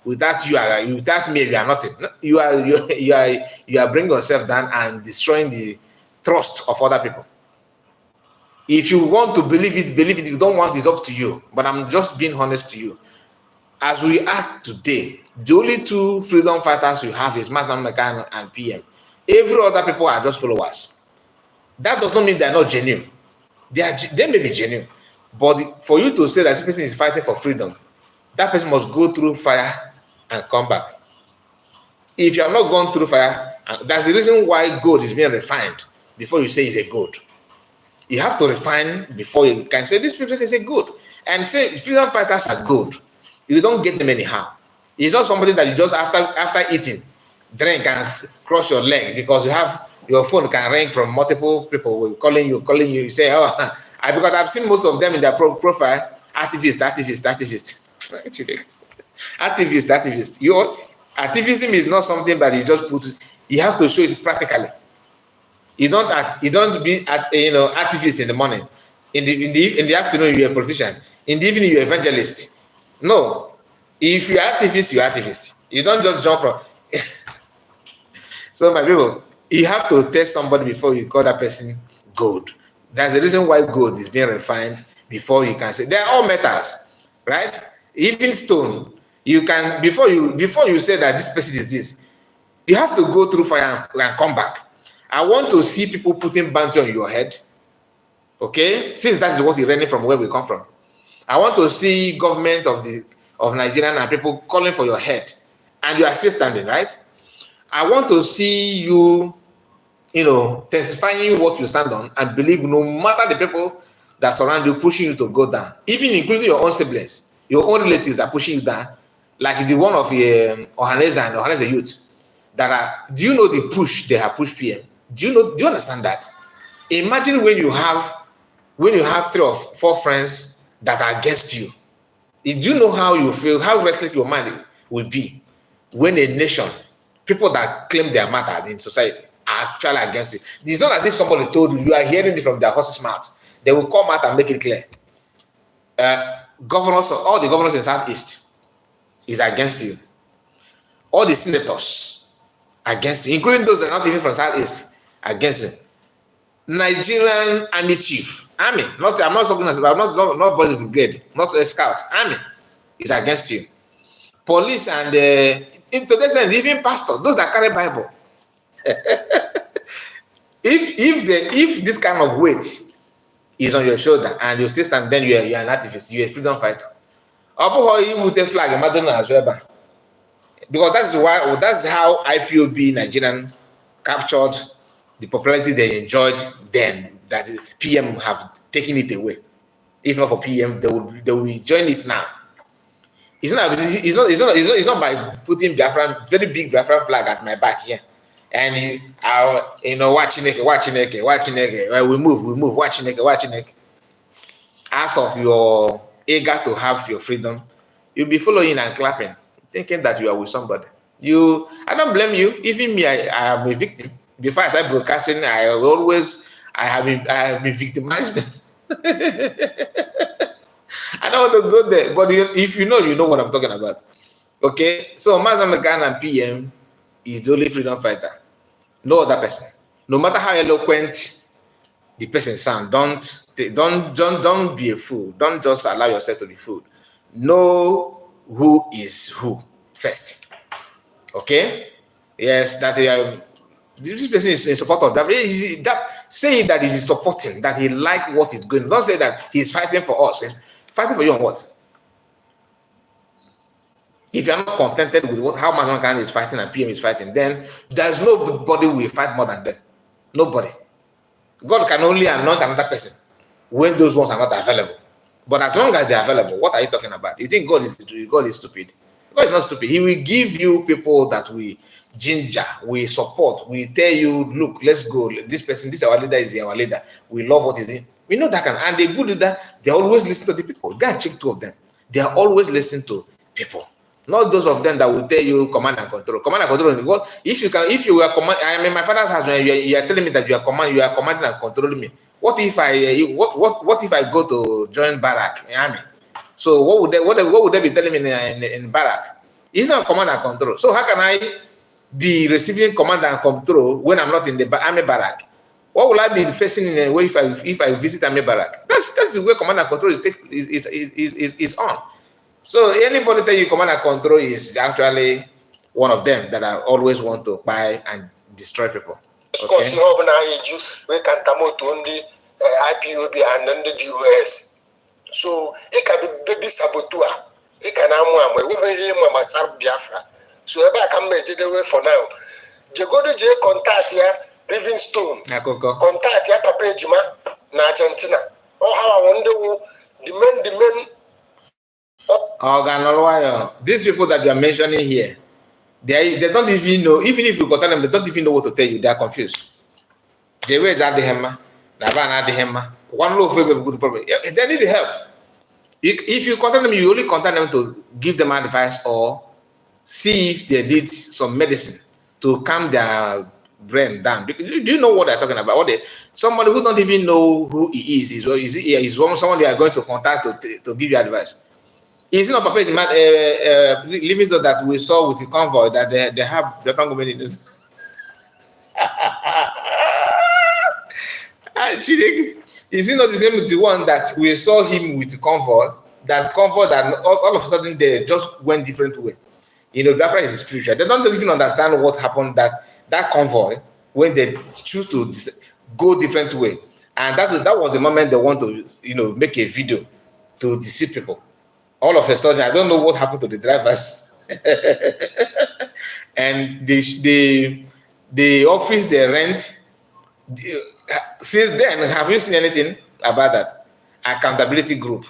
without you, without me, you are nothing. No, you are bringing yourself down and destroying the trust of other people. If you want to believe it. If you don't want, it's up to you. But I'm just being honest to you. As we act today, the only two freedom fighters we have is Master Mekan and PM. Every other people are just followers. That does not mean they're not genuine. They may be genuine. But for you to say that this person is fighting for freedom, that person must go through fire and come back. If you have not gone through fire, that's the reason why gold is being refined before you say it's a gold. You have to refine before you can say this person is a gold. And say freedom fighters are good. You don't get them anyhow. It's not somebody that you just after eating, drink and cross your leg because you have your phone can ring from multiple people calling you. You say, because I've seen most of them in their profile, activist. Activist. Activism is not something that you just put. You have to show it practically. You don't be activist in the morning. In the afternoon, you're a politician. In the evening, you're evangelist. No. If you're activist, you're activist. You don't just jump from. So, my people, you have to test somebody before you call that person gold. That's the reason why gold is being refined before you can say. They're all metals, right? Even stone, you can before you say that this person is this, you have to go through fire and come back. I want to see people putting bounty on your head. Okay, since that is what you're learning from where we come from. I want to see government of Nigeria and people calling for your head, and you are still standing, right? I want to see you, testifying what you stand on and believe no matter the people that surround you pushing you to go down, even including your own siblings, your own relatives are pushing you down, like the one of Ohaneze and Ohaneze youth. Do you know the push they have pushed PM? Do you understand that? Imagine when you have 3 or 4 friends that are against you. Do you know how you feel, how restless your mind will be when a nation, people that claim their matter in society, are actually against you? It's not as if somebody told you are hearing it from their horse's mouth. They will come out and make it clear. All the governors in Southeast is against you. All the senators against you, including those that are not even from Southeast, against you. Nigerian army chief, I'm not talking about not boys brigade, not a scout, army is against you. Police and in today's end, even pastor, those that carry Bible. if this kind of weight is on your shoulder and you still stand, then you're an activist, you're a freedom fighter. Because that's how IPOB Nigerian captured the popularity they enjoyed then, that PM have taken it away. If not for PM, they will join it now. It's not by putting Biafran, very big Biafran flag at my back here. And watching it. We move, watching it. Out of your eager to have your freedom, you'll be following and clapping, thinking that you are with somebody. I don't blame you. Even me, I am a victim. Before I started broadcasting, I have been victimized. I don't want to go there, but if you know what I'm talking about. Okay, so Mazamakan and PM is the only freedom fighter. No other person. No matter how eloquent the person sound, don't be a fool. Don't just allow yourself to be fooled. Know who is who first. Okay? Yes, that this person is in support of that. Say that he's supporting, that he like what is going. Don't say that he's fighting for us. He's fighting for you on what? If you're not contented with how Mazamakan is fighting and PM is fighting, then there's nobody will fight more than them. Nobody. God can only anoint another person when those ones are not available. But as long as they're available, what are you talking about? You think God is stupid? God is not stupid. He will give you people that we ginger, we support, we tell you, look, let's go. This person, this our leader is our leader. We love what he's doing. We know that and the good leader, they always listen to the people. Go and check 2 of them. They are always listening to people. Not those of them that will tell you command and control. Command and control. What if you are command? I am in my father's house. You are telling me that you are commanding and controlling me. What if I go to join barrack in army? So what would they be telling me in barrack? It's not command and control. So how can I be receiving command and control when I'm not in the army barrack? What will I be facing in a way if I visit army barrack? That's the way command and control is on. So anybody tell you command and control is actually one of them that I always want to buy and destroy people. Okay? We can IPON and the US. So it can be baby sabotua. It can Biafra. So if I can make it away for now. Jagodo J contact here, Livingstone. Contact here, Papa Juma, na Argentina. Oh, how I wonder the men. These people that you are mentioning here, they don't even know. Even if you go tell them, they don't even know what to tell you. They are confused. They need the help. If you contact them, you only contact them to give them advice or see if they need some medicine to calm their brain down. Do you know what they're talking about? Somebody who don't even know who he is someone you are going to contact to give you advice. It's not Papa Livingstone that we saw with the convoy that they have the government in this. Is it not the same with the one that we saw him with the convoy? That convoy that all of a sudden they just went different way. Biafra is spiritual. They don't even understand what happened that convoy when they choose to go different way. And that was the moment they want to make a video to deceive people. All of a sudden, I don't know what happened to the drivers. And the office they rent, since then, have you seen anything about that? Accountability group.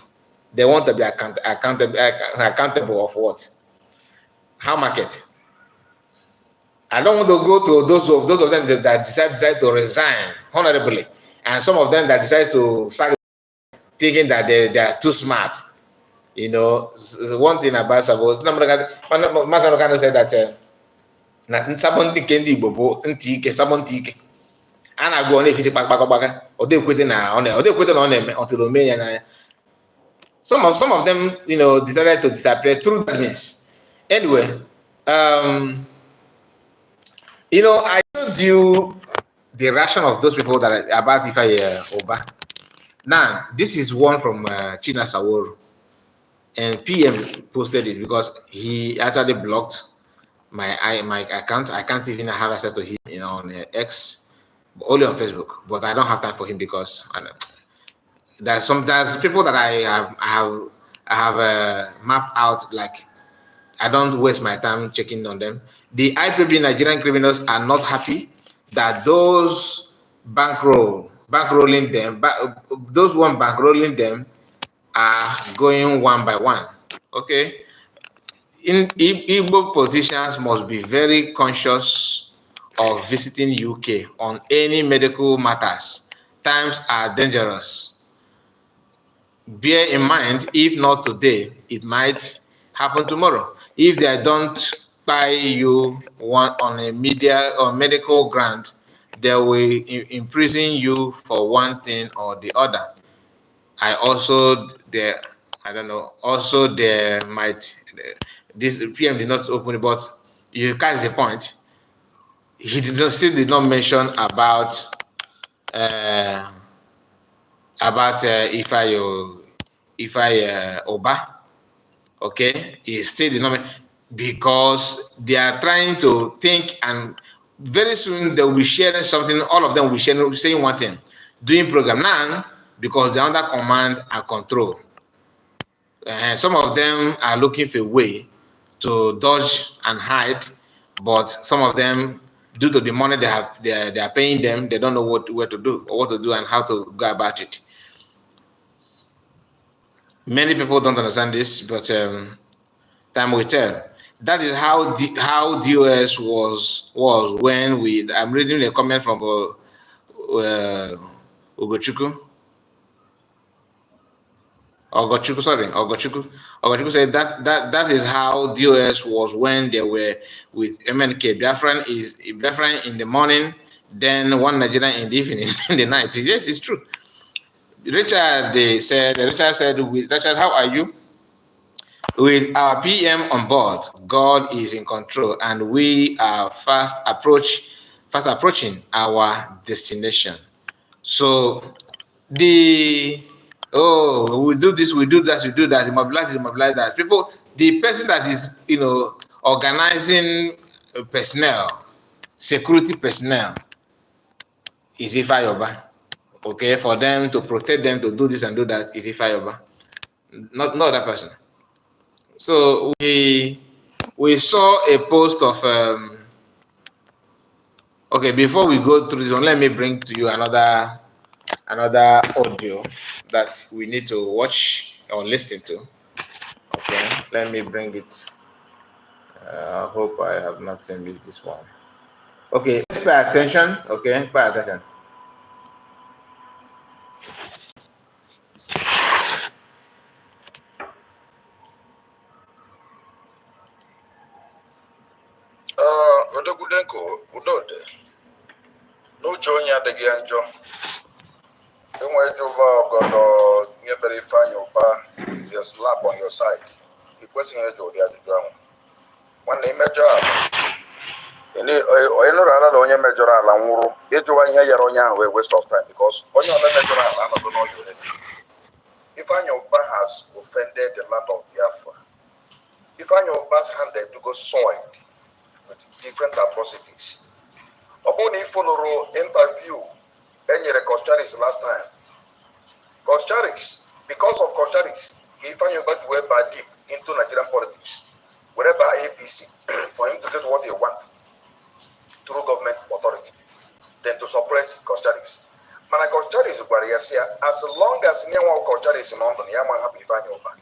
They want to be accountable of what? How market? I don't want to go to those of them that decide to resign honorably. And some of them that decide to start thinking that they are too smart. One thing about Sabo, Mazamakan said that somebody can do ntike. And I go on if it's a or they quit on until May. Some of them, decided to disappear through that means. Anyway, I told you the reaction of those people that about Ubah. Now, this is one from China Saworo. And PM posted it because he actually blocked my account. I can't even have access to him, on X, only on Facebook. But I don't have time for him because there's people that I have mapped out. Like I don't waste my time checking on them. The IPON Nigerian criminals are not happy that those bankrolling them are going one by one. Okay, Igbo politicians must be very conscious of visiting UK on any medical matters. Times are dangerous. Bear in mind, if not today, it might happen tomorrow. If they don't buy you one on a media or medical grant, they will imprison you for one thing or the other. I don't know. Also, there might this PM did not open it, but you catch the point. He did not mention about uh, Ifeanyi Ubah. Okay, he still did not, because they are trying to think, and very soon they will be sharing something. All of them will be sharing, saying one thing, doing program now, because they're under command and control. Some of them are looking for a way to dodge and hide, but some of them, due to the money they are paying them, they don't know what to do and how to go about it. Many people don't understand this, but time will tell. That is how DOS was when I'm reading a comment from Ugochukwu. Ogochukwu said that is how DOS was when they were with MNK. Biafran in the morning, then N9jeria in the evening, in the night. Yes, it's true. Richard said, Richard, how are you? With our PM on board, God is in control, and we are fast approaching our destination. So we do this, we do that, mobilize that. People, the person that is organizing personnel, security personnel, is Ifeanyi. Okay, for them to protect them, to do this and do that, is Ifeanyi. Not that person. So we saw a post of okay, before we go through this one, let me bring to you another audio that we need to watch or listen to. Okay, let me bring it. I hope I have not missed this one. Okay, let's pay attention. Okay, pay attention. Odogudenko, Udode. No join adịghị njọ. Enwe Jehova ọgọdọ nye mere Ifeanyi Ubah is a slap on your side. I kwesịghị ịjụ ụdị ajụjụ ahụ. Nwanne imejọ ala. Onye nụrụ ala na onye mejọrọ ala nwụrụ. Ịjụwa ihe yara onye ahụ wee waste of time, because onye ọbụla mejọrọ ala anọgo n'ọya already. Ifeanyi Ubah has offended the land of Biafra. Ifeanyi Ubah's hand to go soiled with different atrocities. Upon if follow interview, N9jeria Kocharis last time. Kocharis, because of Kocharis, Ifeanyi Ubah went back deep into Nigerian politics, wherever APC, for him to get what he want through government authority, then to suppress Kocharis. Mana Kocharis, as long as anyone Kocharis in London, Yaman happy Ifeanyi Ubah.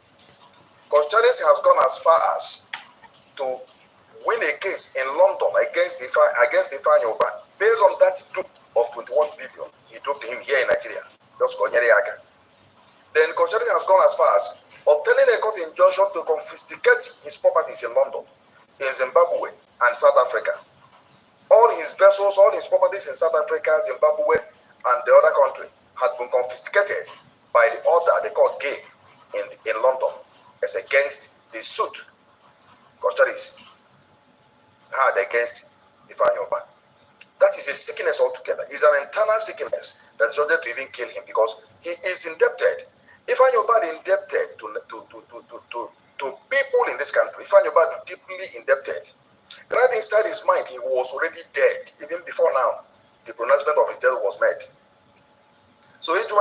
Kocharis has gone as far as to win a case in London against Ifeanyi Ubah based on that dupe of 21 billion he duped him here in Nigeria. Just N9jeria. Then Kocharis has gone as far as obtaining a court injunction to confiscate his properties in London, in Zimbabwe, and South Africa. All his vessels, all his properties in South Africa, Zimbabwe, and the other country had been confiscated by the order the court gave in London as against the suit Kocharis had against Ifeanyi Ubah. That is a sickness altogether. It's an internal sickness that started to even kill him, because he is indebted. Ifeanyi Ubah is indebted to people in this country. Ifeanyi Ubah is deeply indebted. Right inside his mind, he was already dead even before now the pronouncement of his death was made. So it's a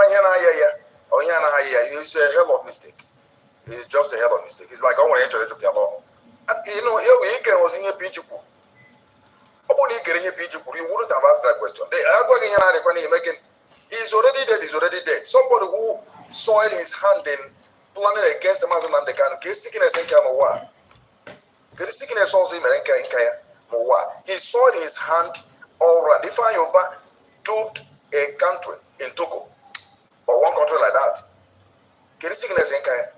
hell of mistake. It's just a hell of mistake. It's like I want to enter the law. And here we was in a pitch. You wouldn't have asked that question. He's already dead. Somebody who soiled his hand in planning against the man and the can get sickness and come away. Get sickness also in he saw his hand all around. Ifeanyi Ubah took a country in Togo or one country like that. Get sickness in Kaya.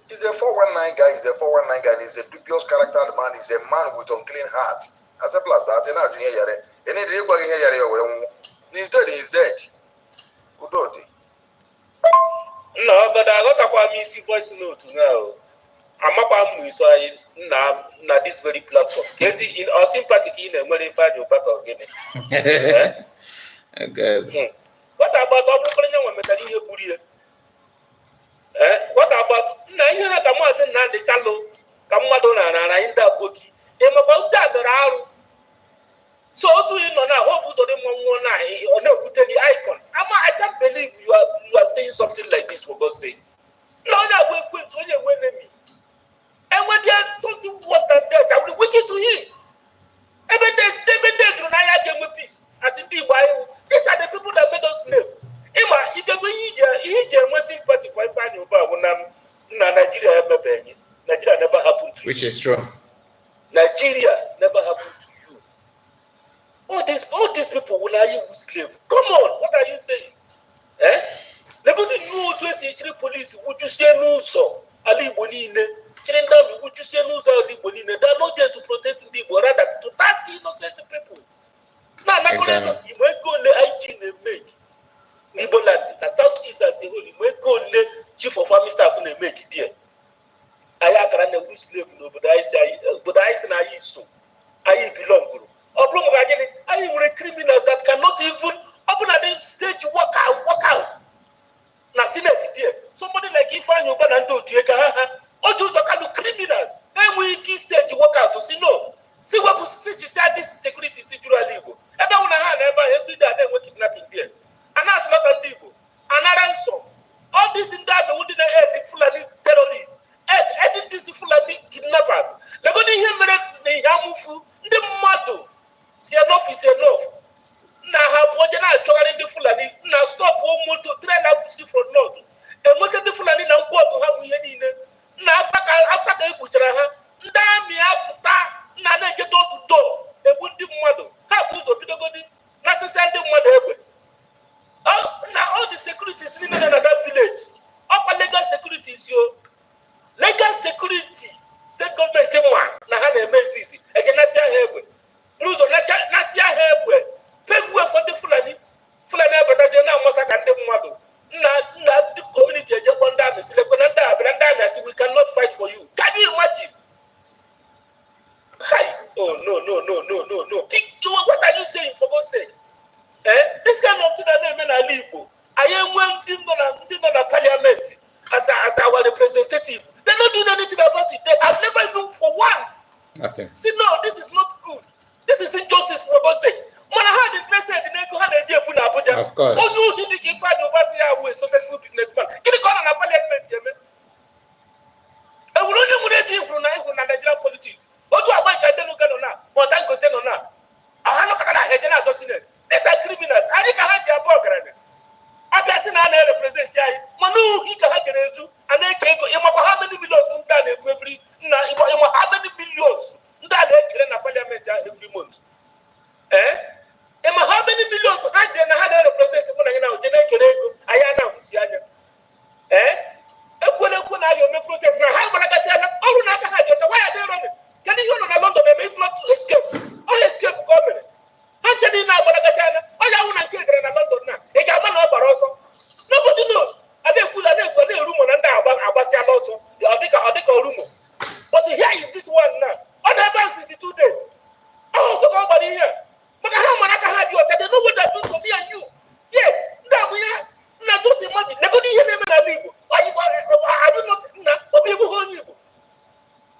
He's a 419 guy, he's a 419 guy, he's a dubious character man, he's a man with unclean heart. As simple as that. He's dead, he's dead. No, but I got a missing voice note now. I'm up with na this very platform. Because in our sympathy in a very fine part of game. Okay. What about what about na ihe ha ka maazị Nnamdi Kanu ka mmadụ na inda boki emekwa ndị adọrọ so otu ị nọ na hope ụzọ dị mmụọ na ọ na-ekwute gị icon I can't believe you are saying something like this for God's sake. No, na we quit onye enwe enemy. And when there something worse than death, I will wish it to him. Even they do not have them with peace. As in the Bible, these are the people that made us slave. He genuine sympathy for Ifeanyi Ubah when Nigeria never happened to you. Which is true. Nigeria never happened to you. All these people will are you slave. Come on, what are you saying? Never the new to police would you say no so Ali Bonine, Chirendam, would you say no so Ali Bonine? They're not there to protect the rather to task innocent people. Now, you might go the IG and make. Niboland, the Southeast as a whole, you might go the chief of army staff and make it there. I can't know which slave, but I say, I so. I belong to. I am criminals that cannot even open at the stage walk out. Now, see that there. Somebody like Ifeanyi Ubah and do or just look criminals. Then we key stage walk out to see no. See what she said this security is legal. Every day they were kidnapping there. And that's not illegal. And a ransom. All this in that, they wouldn't add the Fulani terrorists. Adding this Fulani kidnappers. They're going to hear me the Yamufu, the Mado. See enough is enough. Now, how Pojana joining the Fulani. Now, stop home to train up to see for North. And look at the Fulani now go to have any. Now, after they put her, damn me up, now they get door to door. They would do Mado. How good of the necessary mother. Now all the security is in that village. Upper legal security is your legal security. State government one. Now how easy. I can see here. Bruce on Nasia here. Pave way for the Fulani. Fulani, but as you now must have them model. Not the community. I just want that. We cannot fight for you. Can you imagine? Hi. Oh no. What are you saying for God's sake? This kind of thing that men are legal. I am one thing on the parliament as our representative. They're not doing anything about it. They have never even for once. Nothing. See, no, this is not good. This is injustice for God's sake. When I had interested in Abuja, of course. Also, you think if I know a successful businessman, get a call on a parliament, I will only move from Nigerian politics. What do I want to tell you now? What I'm going to tell you now? I look at a Hajana assassinate. These are criminals. I think I had your program. I person I represent Manu, he can have and they can go. How many millions done every how many millions that they train a parliament every month? How many millions I had represent when I now I am now Sianya. You protest now. How can I say, oh, not why are they running? Can you go to London if not to escape? I escape coming. Nobody knows. And they could have room on Abasia also. But here is this one now. On advance is 2 days. I also nobody here. But how much I had you? They know what they're doing to me and you. Yes, that we are. Now just imagine. They couldn't hear them in a legal. I do not know. People hold you.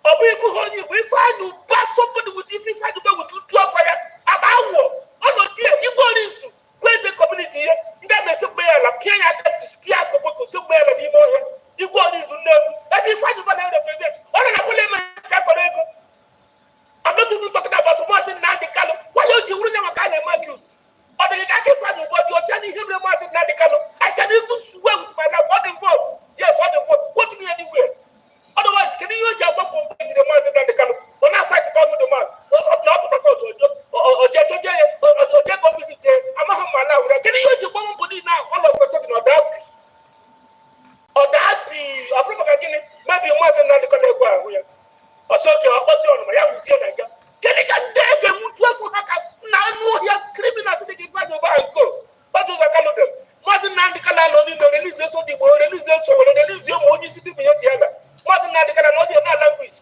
If I do pass somebody with if I do with 2 fire. About what? Dear, you go into where's the community here? That may somewhere like Kenya to speak about somewhere like you go into them. And if I do not represent, all of the I'm not even talking about Mourns and Nnamdi Kanu. Why don't you never kind of accuse? Or the Uganda family, but you're telling him the Mourns and Nnamdi Kanu. I can even swear with my life for the vote. Yes, for the vote. Quote me anywhere. Otherwise, can you use your weapon to the Mourns and Nnamdi Kanu? Osoke okosi onu ya musie na nga. Kene ka ndege mutu afu haka na anu ya criminals dey give you back go. But those are kind of them. Mazin Nandi Kala no ni release so di release so release mo ni sidi mi yetiana. Mazin Nandi Kala no dey na language.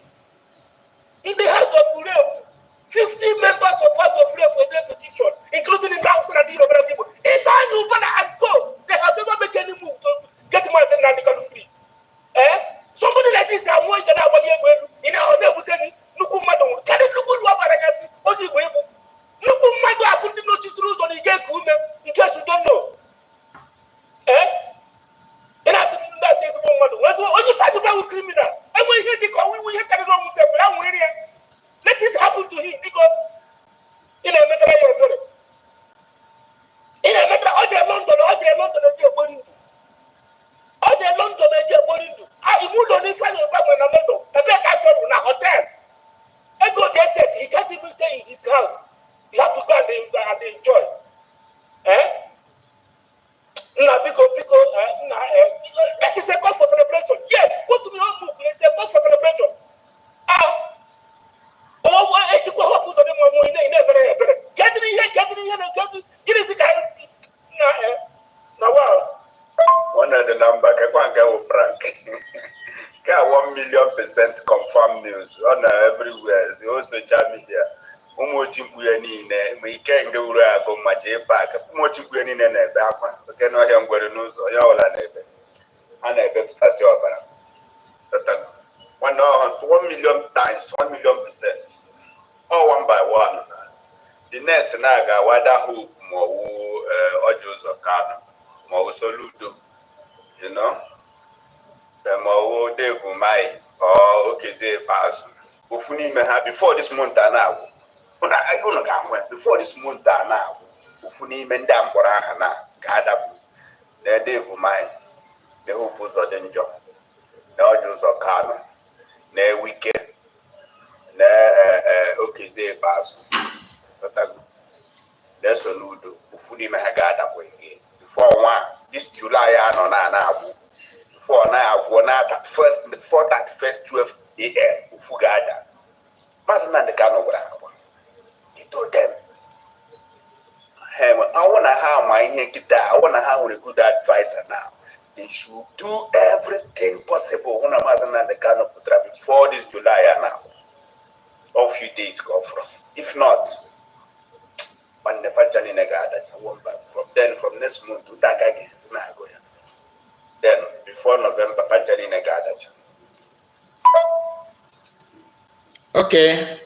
In the house of rape, 50 members of house of rape with their petition, including in the house of the people. If I knew Bana and go, they have never made any move to get Mazin Nandi Kala free. Somebody like this, I'm going to have a year in our never tell you, look who madam, can it look what I can see? What you will look who my God put the notice rules on the gate, in case you don't know. And I said, that says one mother. What's what you said about criminal? And we hear the call, we hear the wrong stuff. Let it happen to him because in a matter of your body. In a matter of the London, they're going to. All the London, they're going to. I would only find a bag when I'm not. A bag I saw in a hotel. And go there says he can't even stay in his house. You have to go and enjoy. Because that is a cause for celebration. Yes, go to the own book. It's a cause for celebration. One of the number, prank. 1,000,000% confirmed news on everywhere. The whole social media. We can't do go Maje Park. Mochiguani and a can not have got a news or your land. And I bet as your 1,000,000 times, 1,000,000%. All one by one. The next naga, whether who more Ojos or Kano, more Soludo, you know, the more Devu Mai or Okeze Pass. Ufuni may have before this month now. I don't know before this month now. Ufuni Mendam Borahana, Gadab, the Devu Mai, the Hopus or Denjo, the Ojos or Kano, the Wicked. Okeze Pass. That's a ludo. Ufuni Mahagada before one. This July on Anabu. Before now, first before that first 12 a.m. Ufugada. Mazan the Kano. He told them, hey, I wanna have my guitar, I wanna have a good advisor now. They should do everything possible when Amazon and the Kano before this July and now. A few days go from. If not, when the Fajani Negada, from next month to Dagag is not going. Then before November, Fajani Negada. Okay.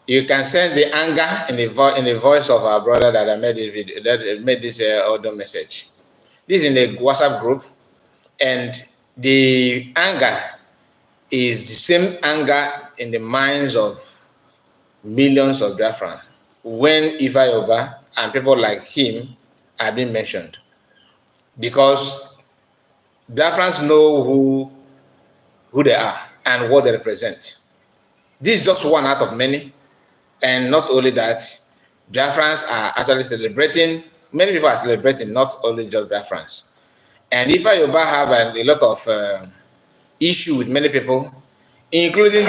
You can sense the anger in the voice of our brother that I made this video, that made this audio message. This is in the WhatsApp group, and the anger is the same anger in the minds of millions of Biafran when Ifeanyi and people like him are being mentioned, because Biafrans know who they are and what they represent. This is just one out of many. And not only that, Biafrans are actually celebrating, many people are celebrating, not only just Biafrans. And Ifeanyi have a lot of issue with many people, including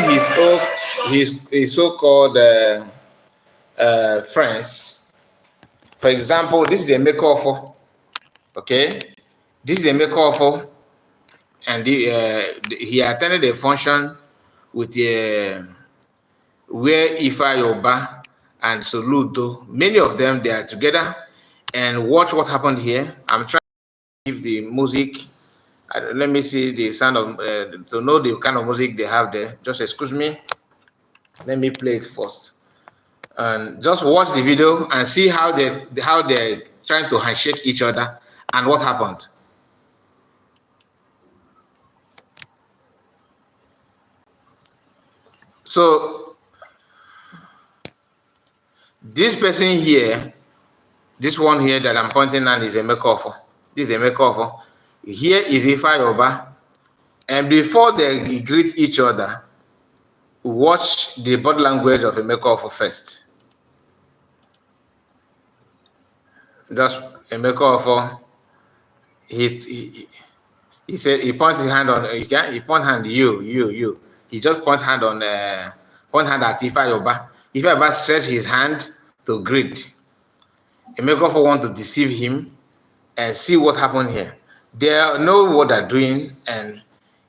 his so-called friends. For example, this is a makeover. Okay, this is a makeover, and he attended a function with where Ifeanyi and Soludo, many of them, they are together. And watch what happened here. I'm trying to give the music. Let me see the sound of, to know the kind of music they have there. Just excuse me. Let me play it first. And just watch the video and see how they're trying to handshake each other and what happened. So this person here, this one here that I'm pointing at is a makeover. This is a makeover. Here is Ifeanyi, and before they greet each other, watch the body language of a makeover first. Just a makeover. He He said he pointed his hand on he point hand you. He just point hand on point hand at Ifeanyi. Ifeanyi stretched his hand to greet. Emeka want to deceive him and see what happened here. They know what they're doing, and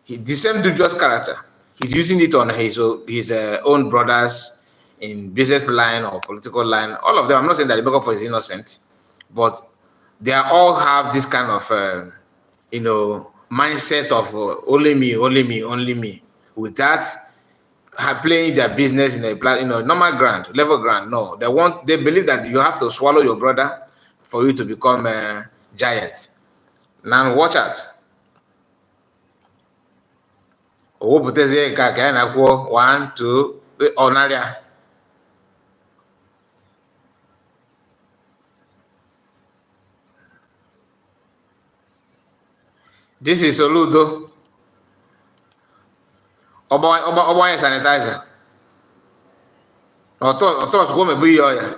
the same dubious character, he's using it on his own brothers in business line or political line. All of them. I'm not saying that Emeka is innocent, but they all have this kind of mindset of only me, only me, only me. With that, playing their business in a normal ground, level ground. No, they believe that you have to swallow your brother for you to become a giant. Now watch out. One, two, Onaria. This is Soludo. Oba sanitizer. Otos go me bu ya.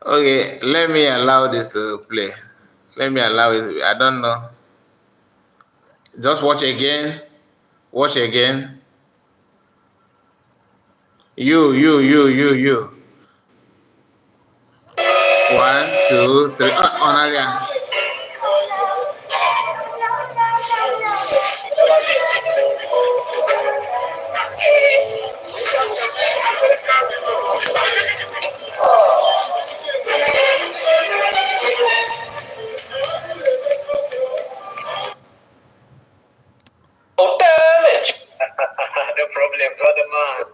Okay, let me allow this to play. Let me allow it. I don't know. Just watch again. Watch again. You. 1, 2, 3. Onaria. No problem, brother man.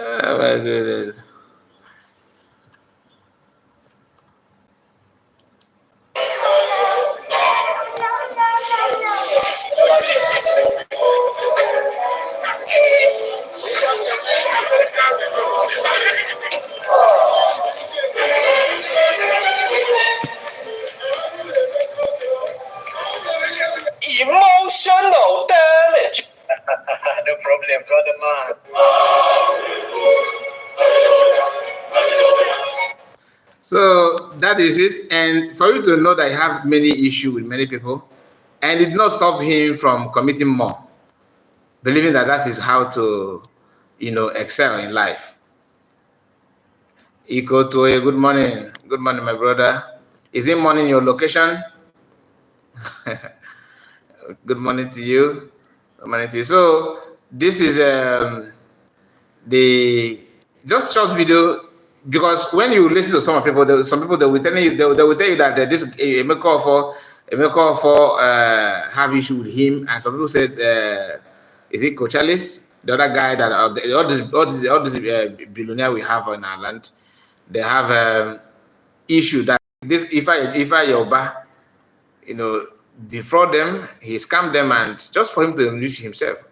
Oh my goodness. Emotional damage. No problem, brother man. So that is it. And for you to know that I have many issues with many people, and it did not stop him from committing more, believing that that is how to, excel in life. Iko to a good morning. Good morning, my brother. Is it morning your location? Good morning to you. Good morning to you. So this is the just short video, because when you listen to some people, some people they will tell you that this Emeka for have issue with him, and some people said is it Coach Alice, the other guy that all these billionaire we have in our land, they have issue that this Ifeanyi Ubah, defraud them, he scammed them, and just for him to enrich himself.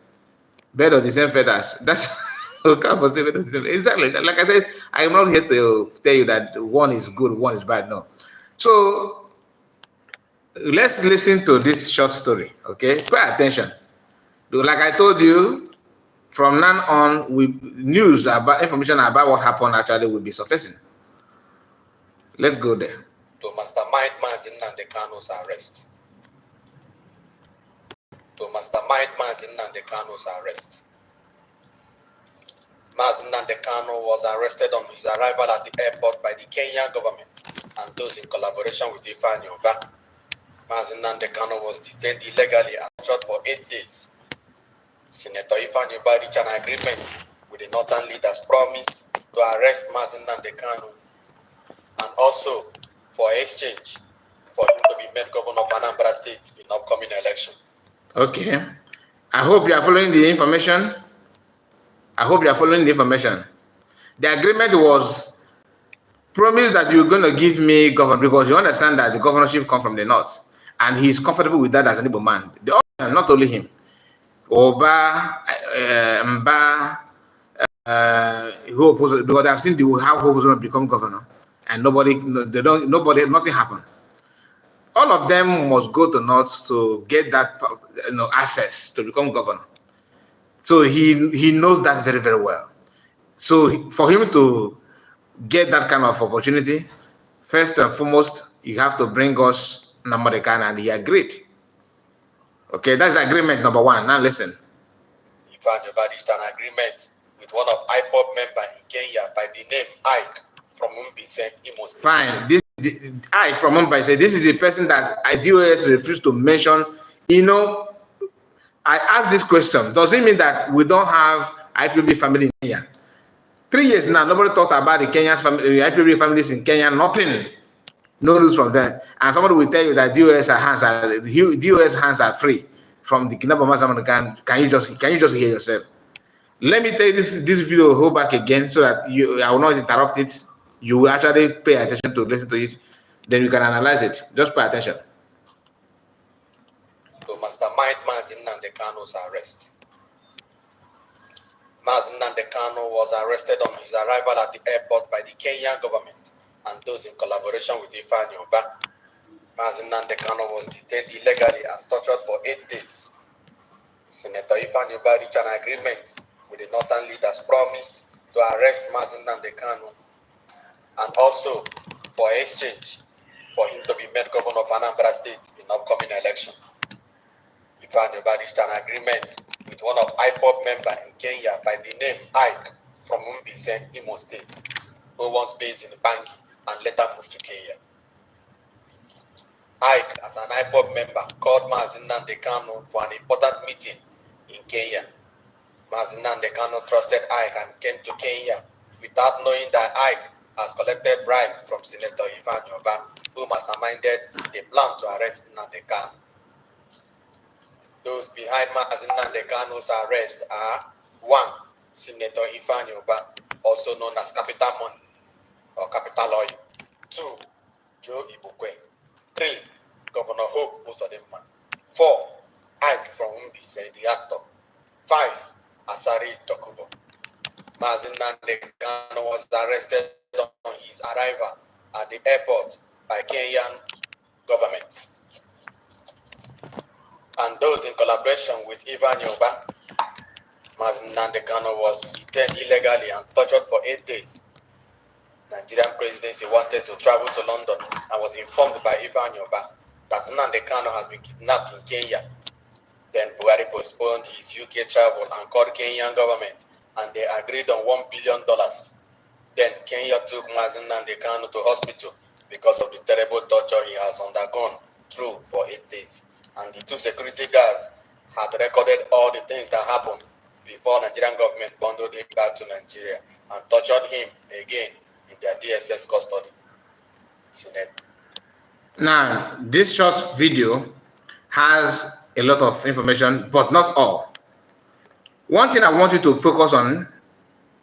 Bed of the same feathers. That's exactly. Like I said, I'm not here to tell you that one is good, one is bad. No. So let's listen to this short story. Okay, pay attention. Like I told you, from now on, news about information about what happened actually will be surfacing. Let's go there. To mastermind Mazi Nnamdi Kanu's arrest. To mastermind Mazi Nnamdi Kanu's arrest. Mazi Nnamdi Kanu was arrested on his arrival at the airport by the Kenyan government and those in collaboration with Ifeanyi. Mazi Nnamdi Kanu was detained illegally and tortured for 8 days. Senator Ifeanyi reached an agreement with the northern leaders, promised to arrest Mazi Nnamdi Kanu and also for exchange for him to be made governor of Anambra State in upcoming election. Okay. I hope you are following the information. The agreement was promise that you're going to give me governor, because you understand that the governorship comes from the north, and he's comfortable with that as an Igbo man. Not only him, Ubah, Mba, who opposed, because I've seen how Hope become governor, and nothing happened. all of them must go to North to get that access to become governor. So he knows that very, very well. So for him to get that kind of opportunity, first and foremost, you have to bring us Nnamdi Kanu, and he agreed. Okay, that's agreement number one. Now listen. Ifeanyi reached an agreement with one of IPON member in Kenya by the name Ike from Umbise, Imo State. Fine. Ike from Umbise, this is the person that IDOS refused to mention. I asked this question. Does it mean that we don't have IPOB family in Kenya? 3 years now, nobody talked about the Kenya's family, IPOB families in Kenya, nothing. No news from them. And somebody will tell you that DOS hands are free from the kidnapping of Mazam. Can you just hear yourself? Let me take this video hold back again so that I will not interrupt it. You will actually pay attention to listen to it. Then you can analyze it. Just pay attention. To mastermind Nnamdi Kanu's arrest. Nnamdi Kanu was arrested on his arrival at the airport by the Kenyan government and those in collaboration with Ifeanyi Ubah. Nnamdi Kanu was detained illegally and tortured for 8 days. Senator Ifeanyi Ubah reached an agreement with the northern leaders, promised to arrest Nnamdi Kanu and also for exchange for him to be made governor of Anambra State in upcoming election. Ifeanyi Ubah reached an agreement with one of IPOB member in Kenya by the name Ike from Umbise, Imo State, who was based in Bangi and later moved to Kenya. Ike, as an IPOB member, called Nnamdi Kanu for an important meeting in Kenya. Nnamdi Kanu trusted Ike and came to Kenya without knowing that Ike has collected bribe from Senator Ifeanyi Ubah, who masterminded the plan to arrest Nnamdi Kanu. Those behind Nnamdi Kanu's arrest are 1. Senator Ifeanyi Ubah, also known as Capital Money or Capital Oil. 2. Joe Ibukwe. 3. Governor Hope Uzodimma. 4. Ike from Umbise, the actor. 5. Asari Dokubo. Nnamdi Kanu was arrested on his arrival at the airport by Kenyan government and those in collaboration with Ifeanyi Ubah. Nnamdi Kanu was detained illegally and tortured for 8 days. Nigerian presidency wanted to travel to London and was informed by Ifeanyi Ubah that Nnamdi Kanu has been kidnapped in Kenya. Then Buhari postponed his UK travel and called Kenyan government, and they agreed on $1 billion. Then Kenya took Nnamdi Kanu to hospital because of the terrible torture he has undergone through for 8 days. And the 2 security guards had recorded all the things that happened before Nigerian government bundled him back to Nigeria and tortured him again in their DSS custody. Now, this short video has a lot of information, but not all. One thing I want you to focus on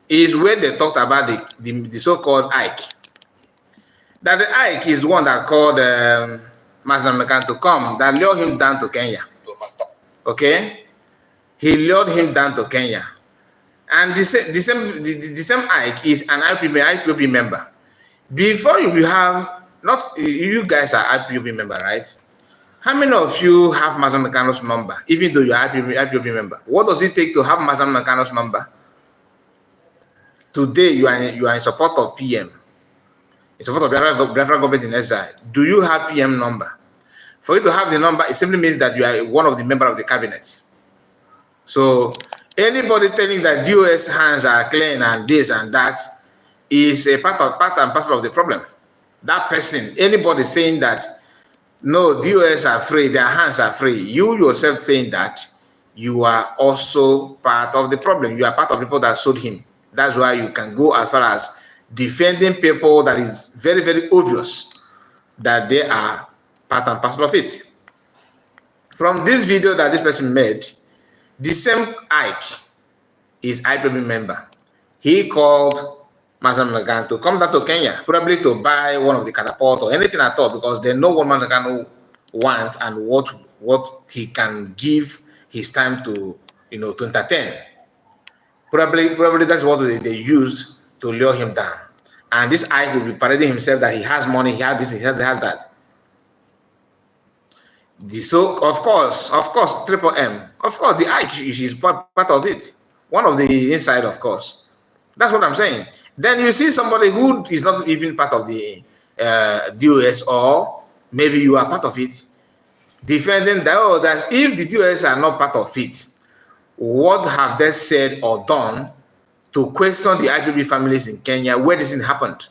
is where they talked about the so-called Ike. That the Ike is the one that called Nnamdi Kanu to come, that lured him down to Kenya. Okay? He lured him down to Kenya. And the same Ike is an IPOB member. Before you have, not you guys are IPOB member, right? How many of you have Nnamdi Kanu's number, even though you are IPOB member? What does it take to have Nnamdi Kanu's number? Today, you are in support of PM. In support of Biafra government in exile. Do you have PM number? For you to have the number, it simply means that you are one of the members of the cabinet. So anybody telling that DOS hands are clean and this and that is a part and parcel of the problem. That person, anybody saying that no, DOS are free, their hands are free, you yourself saying that, you are also part of the problem. You are part of the people that sold him. That's why you can go as far as defending people that is very, very obvious that they are part and parcel of it. From this video that this person made, the same Ike is IPOB member. He called Nnamdi Kanu to come down to Kenya, probably to buy one of the catapult or anything at all, because they know what Nnamdi Kanu wants and what he can give his time to, to entertain. Probably that's what they used to lure him down. And this Ike will be parading himself that he has money, he has this, he has that. Of course, Triple M. Of course, the Ike is part of it. One of the inside, of course. That's what I'm saying. Then you see somebody who is not even part of the DOS, or maybe you are part of it, defending that, oh, that if the DOS are not part of it, what have they said or done to question the IPB families in Kenya where this thing happened?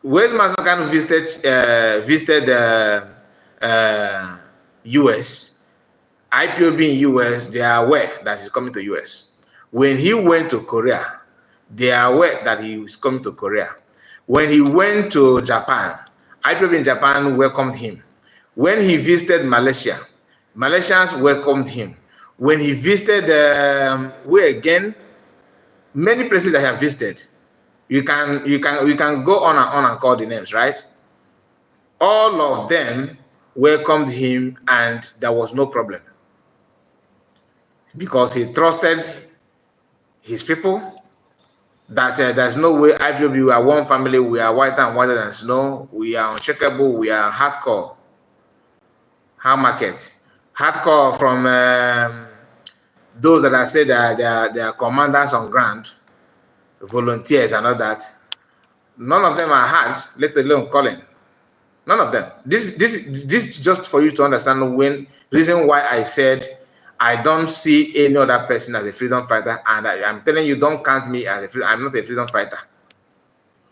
When Mazakan visited US, IPOB in US, they are aware that he's coming to US. When he went to Korea, they are aware that he is coming to Korea. When he went to Japan, IPOB in Japan welcomed him. When he visited Malaysia, Malaysians welcomed him. When he visited, where again? Many places I have visited. You can go on and call the names, right? All of them welcomed him, and there was no problem because he trusted his people. That there's no way IPOB, we are one family, we are whiter and whiter than snow, we are unshakable, we are hardcore. How market? Hardcore from those that I said they are commanders on ground, volunteers and all that. None of them are hard, let alone calling. None of them. This just for you to understand reason why I said I don't see any other person as a freedom fighter, and I'm telling you, don't count me as I'm not a freedom fighter.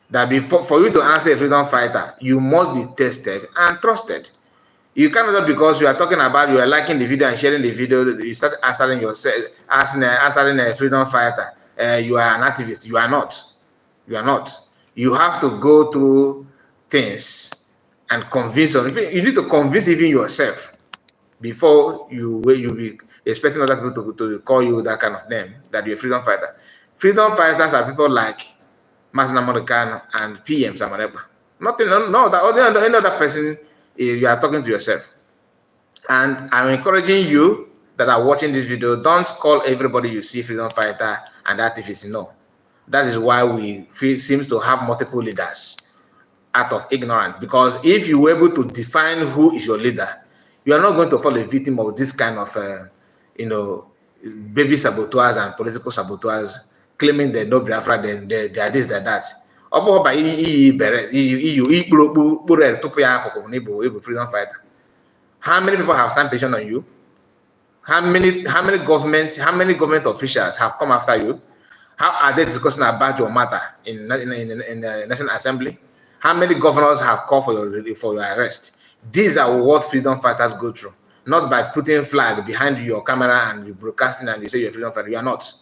That for you to answer a freedom fighter, you must be tested and trusted. You cannot, because you are talking about, you are liking the video and sharing the video, you start answering yourself, answering a freedom fighter. You are an activist. You are not. You are not. You have to go through things and convince them. You need to convince even yourself before you be expecting other people to call you that kind of name, that you're a freedom fighter. Freedom fighters are people like Masina Monikano and PM Samareba. Any other person, you are talking to yourself. And I'm encouraging you that are watching this video, don't call everybody you see freedom fighter and activist. No. That is why we seems to have multiple leaders out of ignorance. Because if you were able to define who is your leader, you are not going to fall a victim of this kind of, baby saboteurs and political saboteurs claiming they know Biafra, they are this, they are that. Freedom fighter. How many people have signed petition on you? How many government officials have come after you? How are they discussing about your matter in the National Assembly? How many governors have called for your arrest? These are what freedom fighters go through. Not by putting flag behind your camera and you broadcasting and you say you're a freedom fighter. You are not.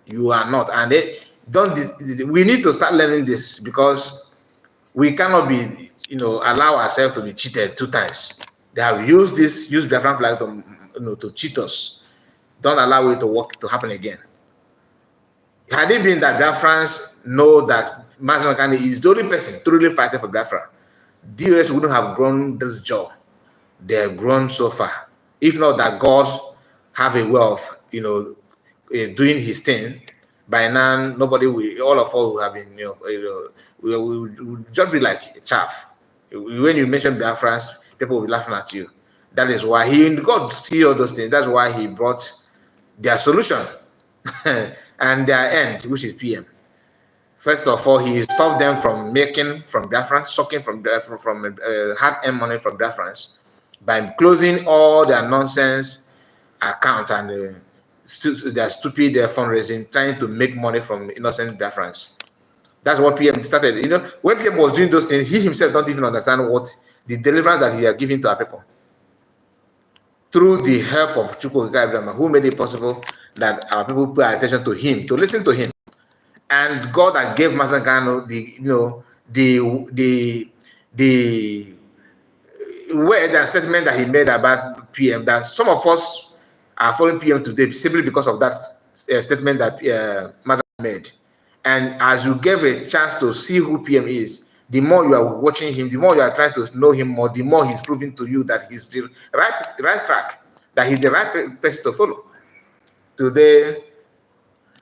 You are not. And we need to start learning this, because we cannot be, allow ourselves to be cheated 2 times. They have used Biafran flag to cheat us. Don't allow it to happen again. Had it been that Biafrans know that Mazi Makani is the only person truly fighting for Biafra, DOS wouldn't have grown this jaw. They have grown so far. If not that God have a way of, doing his thing, by now all of us will have been, we will just be like chaff. When you mention Biafrans, people will be laughing at you. That is why God see all those things. That's why he brought their solution and their end, which is PM. First of all, he stopped them from making from Biafrans, sucking from hard-earned money from Biafrans, by closing all their nonsense accounts and their stupid fundraising, trying to make money from innocent Biafrans. That's what PM started. When PM was doing those things, he himself don't even understand what the deliverance that he had given to our people. Through the help of Chukwu Ibrahim, who made it possible that our people pay attention to him, to listen to him. And God that gave Masangano the word and statement that he made about PM, that some of us are following PM today simply because of that statement that Masangano made. And as you gave a chance to see who PM is, the more you are watching him, the more you are trying to know him more, the more he's proving to you that he's the right track, that he's the right person to follow. Today,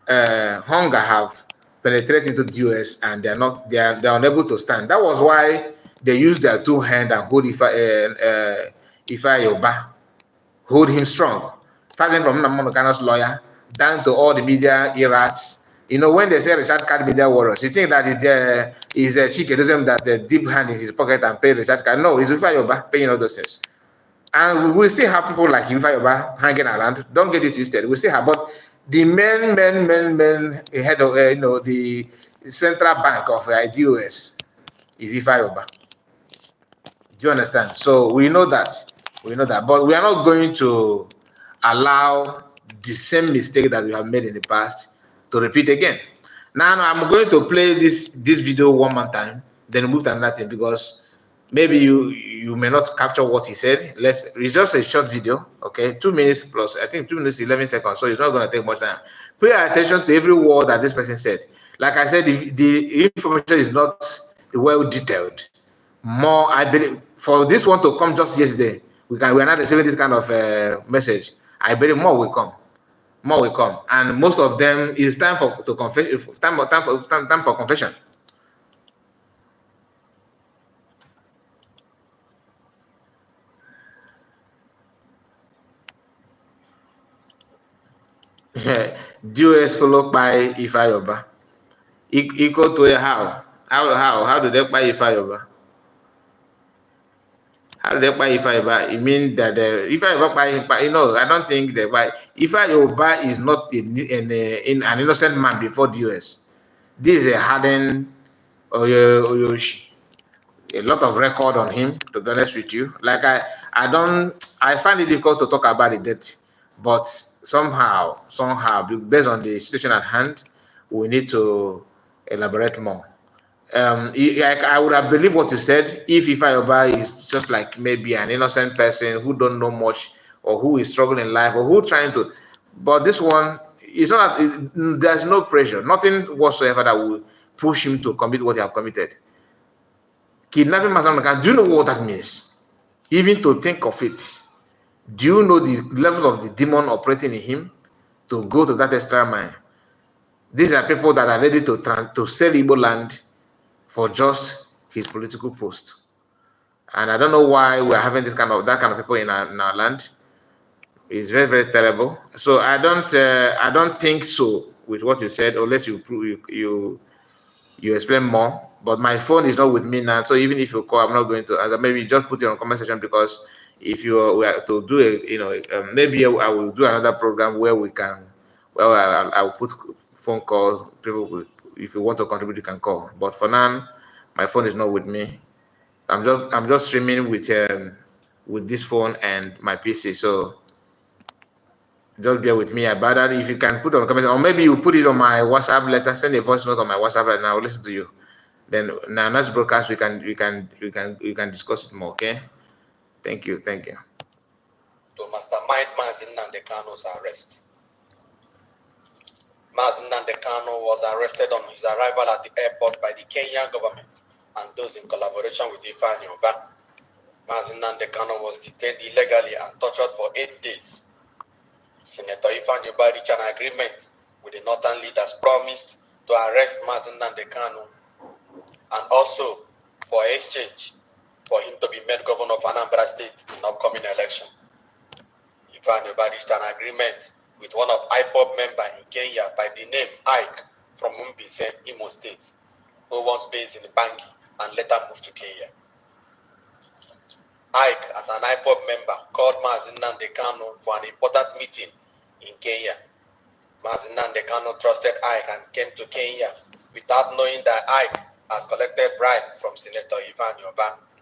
hunger have penetrated into the US, and they are unable to stand. That was why they use their two hands and hold Ifeanyi, hold him strong, starting from Nnamdi lawyer down to all the media eras. You know, when they say Richard Card media warriors, you think that it's a Chikerism that a deep hand in his pocket and pay Richard Card. No, it's Ifeanyi paying all those things. And we will still have people like Ifeanyi hanging around. Don't get it twisted. We still have, but the main head of the central bank of IDOS is Ifeanyi. Do you understand? So we know that. But we are not going to allow the same mistake that we have made in the past to repeat again. Now I'm going to play this video one more time, then move to another thing, because maybe you may not capture what he said. It's just a short video, okay? 2 minutes plus, I think 2 minutes 11 seconds, so it's not going to take much time. Pay attention to every word that this person said. Like I said, the information is not well detailed. More, I believe, for this one to come just yesterday, we are not receiving this kind of message. I believe more will come. More will come, and most of them is time for confession. DOS followed by Ifeanyi. Equal to how do they buy Ifeanyi? How do they buy Ifeanyi? You mean that Ifeanyi buy? I don't think they buy. Ifeanyi is not in an innocent man before DOS. This is a hardened Oyoshi. A lot of record on him, to be honest with you. Like I find it difficult to talk about it, but somehow, based on the situation at hand, we need to elaborate more. I would have believed what you said if Ifeanyi is just like maybe an innocent person who don't know much, or who is struggling in life, or who trying to. But this one is not. There's no pressure, nothing whatsoever that will push him to commit what he have committed. Kidnapping Master, do you know what that means? Even to think of it, do you know the level of the demon operating in him to go to that extra mile? These are people that are ready to sell Igbo land for just his political post. And I don't know why we're having that kind of people in our land. It's very terrible. So I don't think so with what you said, unless you explain more. But my phone is not with me now, so even if you call, I'm not going to answer. Maybe just put it on comment section, because if we are to do maybe I will do another program where we can, I will put phone call. People, if you want to contribute, you can call. But for now, my phone is not with me. I'm just streaming with this phone and my PC. So just bear with me about that. If you can put on a comment, or maybe you put it on my WhatsApp letter, send a voice note on my WhatsApp right now. I'll listen to you. Then now next broadcast we can discuss it more. Okay. Thank you. To mastermind Mazi Nnamdi Kanu's arrest. Mazi Nnamdi Kanu was arrested on his arrival at the airport by the Kenyan government and those in collaboration with Ifeanyi. Mazi Nnamdi Kanu was detained illegally and tortured for 8 days. Senator Ifeanyi reached an agreement with the northern leaders, promised to arrest Mazi Nnamdi Kanu and also for exchange for him to be made governor of Anambra State in upcoming election. Ifeanyi reached an agreement with one of IPON member in Kenya by the name Ike from Umbise, Imo State, who was based in Bangi and later moved to Kenya. Ike, as an IPON member, called Mazi Nnamdi Kanu for an important meeting in Kenya. Mazi Nnamdi Kanu trusted Ike and came to Kenya without knowing that Ike has collected bribe from Senator Ifeanyi,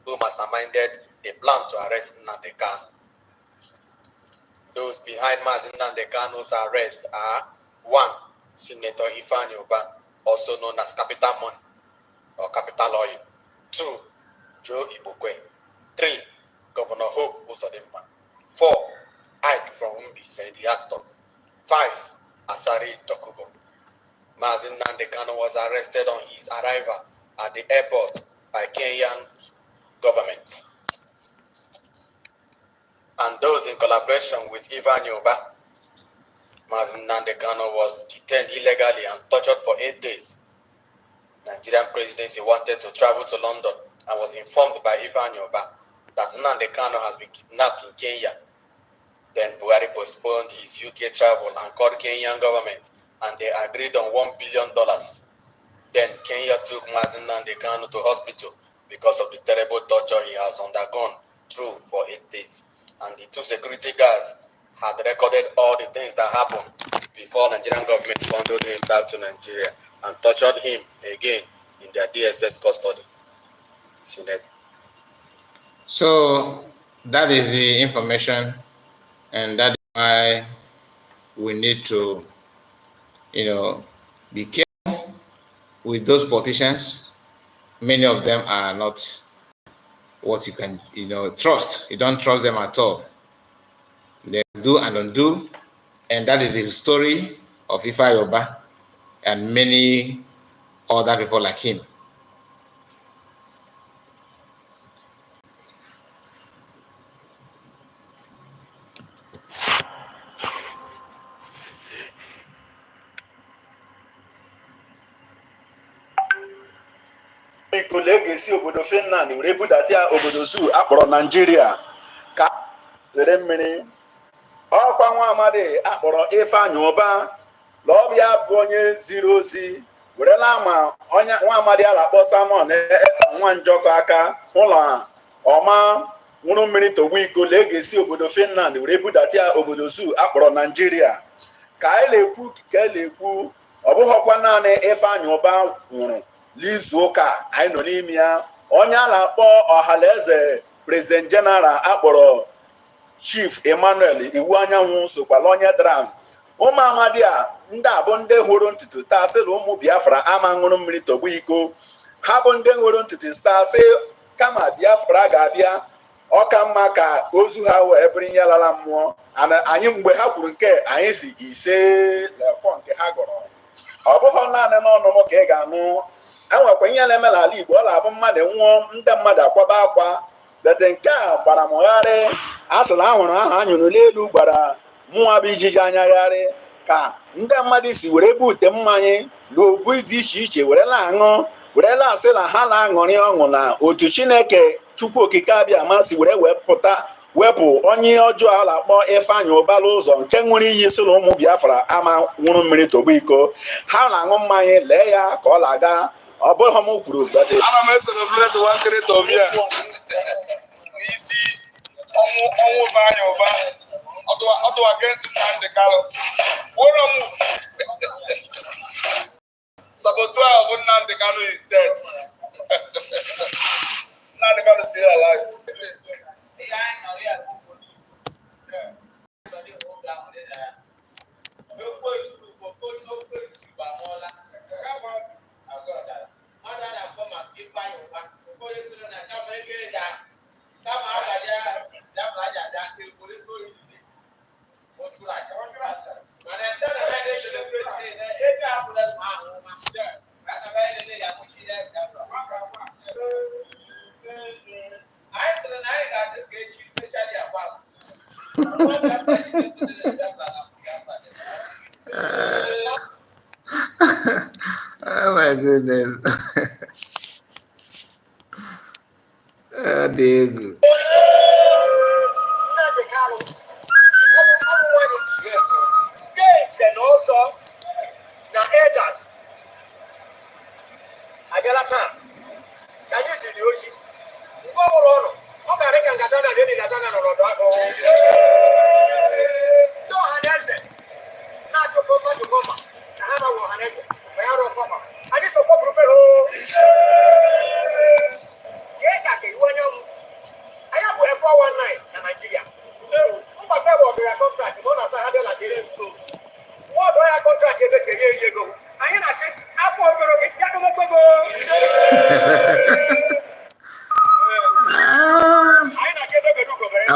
who masterminded the plan to arrest Nnamdi Kanu. Those behind Mazi Nnamdi Kanu's arrest are 1. Senator Ifeanyi, also known as Capital Money or Capital Oil. 2. Joe Ibukwe. 3. Governor Hope Uzodimma. 4. Ike from Umbise, the actor. 5. Asari Dokubo. Mazi Nnamdi Kanu was arrested on his arrival at the airport by Kenyan government and those in collaboration with Ifeanyi. Mazi Nnamdi Kanu was detained illegally and tortured for 8 days. Nigerian presidency wanted to travel to London and was informed by Ifeanyi that Nnamdi Kanu has been kidnapped in Kenya. Then Buhari postponed his UK travel and called Kenyan government, and they agreed on $1 billion. Then Kenya took Nnamdi Kanu to hospital because of the terrible torture he has undergone through for 8 days. And the 2 security guards had recorded all the things that happened before Nigerian government bundled him back to Nigeria and tortured him again in their DSS custody. So that is the information, and that is why we need to, be careful with those politicians. Many of them are not what you can, trust. You don't trust them at all. They do and undo, and that is the story of Ifeanyi and many other people like him. Legacy obodo Finland were budata obodo zoo akpọrọ N9jeria ka zere mmiri. Ọkwa nwa amadi akpọrọ Ifeanyi lọbịa bụ onye ziri ozi werela ma onye nwa amadi alakpọ Simon nwa njọkọ aka ụlọ ọma nwụrụ mmiri togbu iko Legacy obodo Finland were budata obodo zoo akpọrọ N9jeria ka na-ekwu ọ bụghọkwa naanị Ifeanyi nwụrụ n'izu ụka anyị nọ n'ime ya. Onye a na-akpọ ọhanaeze President General akpọrọ Chief Emmanuel Iwu Anyanwụ sokwala onye dara ụmụ amadi a ndị a bụ ndị hụrụ ntutu taa sị na ụmụ Biafra ama ṅụrụ mmiri tọgbọ iko. Ha bụ ndị hụrụ ntutu taa sị kama Biafra ga-abịa ọka mma ka ozu ha wee bụrụ ihe lara mmụọ. Anyị mgbe ha kwuru nke anyị si ise lefọ nke ha gọrọ. Ọ bụghị naanị n'ọnụ m ka ị ga-anụ. Enwekwa ihe na-eme n'ala Igbo, ọ na-abụ mmadụ nwụọ ndị mmadụ akwaba akwa. Bete nke a gbara mụgharị, a sị na ahụrụ aha anyụrụ n'elu gbara mụnwa bụ ijiji anyagharị ka ndị mmadụ si were bute mmanya n'obu dị iche iche were na-aṅụ were na-asị na ha na-aṅụrị ọṅụ na otu Chineke Chukwu Okike abịa si were wepụ onye ọjọọ a na-akpọ Ifeanyi ụzọ nke ṅụrụ iyi si na ụmụ Biafra ama nwụrụ mmiri tọgbọ iko. Ha na-aṅụ mmanya lee ya ka ọ na-aga. Ọ bụghị m kwuru bete ana m eselebrate nwantakịrị tọbịa n'isi ọnwụ Ifeanyi ọdụ against Nnamdi Kanu. One of them saboteur of Nnamdi Kanu is dead. Nnamdi Kanu is still alive. Oh my goodness. Diego. I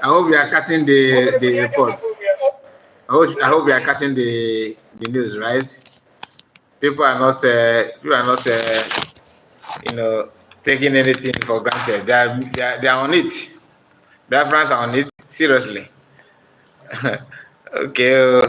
hope we are catching the reports. I hope we are catching the news, right? People are not taking anything for granted. They are on it. Biafrans are on it seriously. Okay.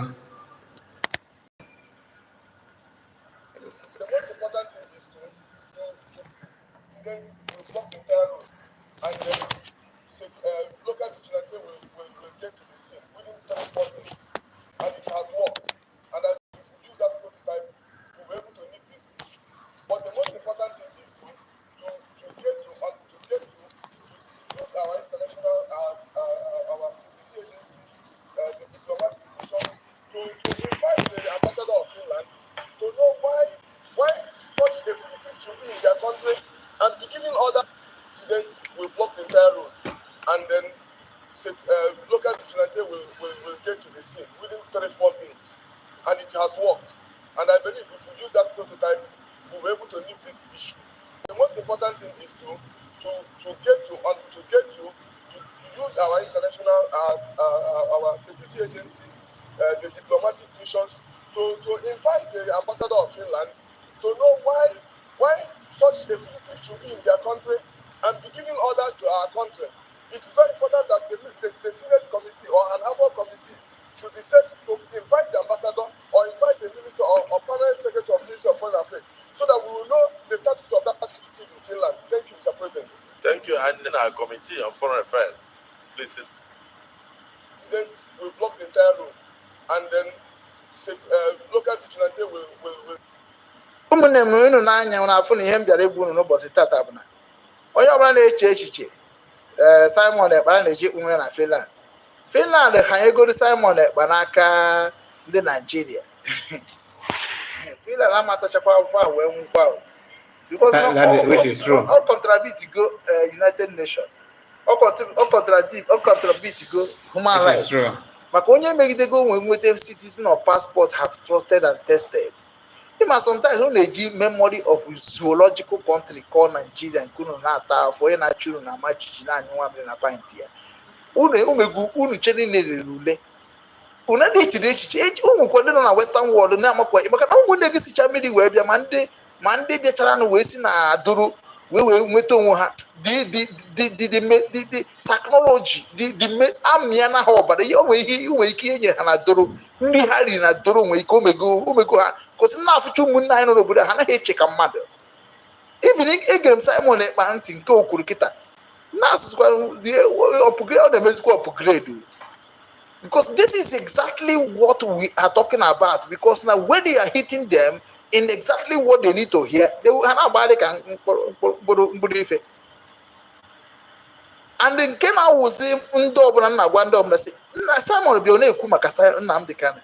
our international, our security agencies, the diplomatic missions, to invite the ambassador of Finland to know why such a fugitive should be in their country and be giving orders to our country. It is very important that the Senate committee or an ABO committee should be set to invite the ambassador or invite the minister or permanent secretary of Ministry of Foreign Affairs so that we will know the status of that fugitive in Finland. Thank you, Mr. President. Thank you. And then our committee on foreign affairs, please. President will block the entire room, and then local vigilante will. ụmụnne m unu n'anya unu afụ na ihe m bịara egwu unu n'ụbọchị tata bụ na onye ọbụla na-eche echiche Simon Ekpa na-eji kpụnwe na Finland ha egoro Simon Ekpa n'aka ndị Nigeria. Finland amatachakwa afọ a wee nwụkwa because which is true. All contradict go United Nations, all contradict go human rights. Maka onye megidego nwete citizen or passport have trusted and tested. Sometimes when they give memory of zoological country called Nigeria and Kuno Nata for a natural na match na pint here. Unu cheni rule. Una de today na Western world na makwa maka na ụmụ ndị gị chamidi wee bịa ma ndị bịachara na wee si na adụrụ wee nweta onwe ha the technology the amịa na ha ọbara ihe onwe ike enye ha na doro nri ha riri na doro nwe ike omego ha kosi na afụcha ụmụnne anyị nọ n'obodo ha anaghị eche ka mmadụ even egere m Simon Ekpa ntị nke okwuru kịta na asụsụkwa ọ na-emezikwa upgrade because this is exactly what we are talking about because now when they are hitting them in exactly what they need to hear, they will have a and then came out with him Simon will be on a Kumakasa Namdekan.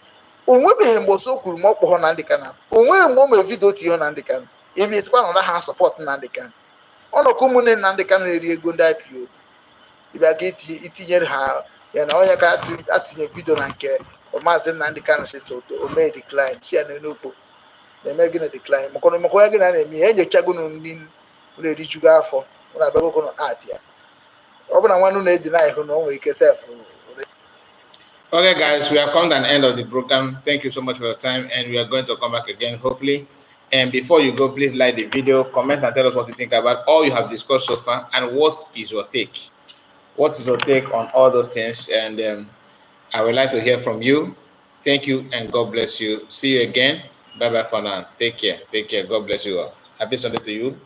Unwe was so cool more on Nandekan. Unwe more video to on Nandekan. If it's one of the house support Nandekan. On a common Nandekan area Gunda Pio. If I get it her, and all you got to at a video and care or Mazen Nandekan sister to may decline. See an enopo. They're making a decline. Mokonagan and me, and your chagun in ready to go for when I go on art here. Open I want to deny who know yourself. Okay, guys, we have come to an end of the program. Thank you so much for your time, and we are going to come back again, hopefully. And before you go, please like the video, comment, and tell us what you think about all you have discussed so far, and what is your take? What is your take on all those things? And I would like to hear from you. Thank you, and God bless you. See you again. Bye-bye for now. Take care. Take care. God bless you all. Happy Sunday to you.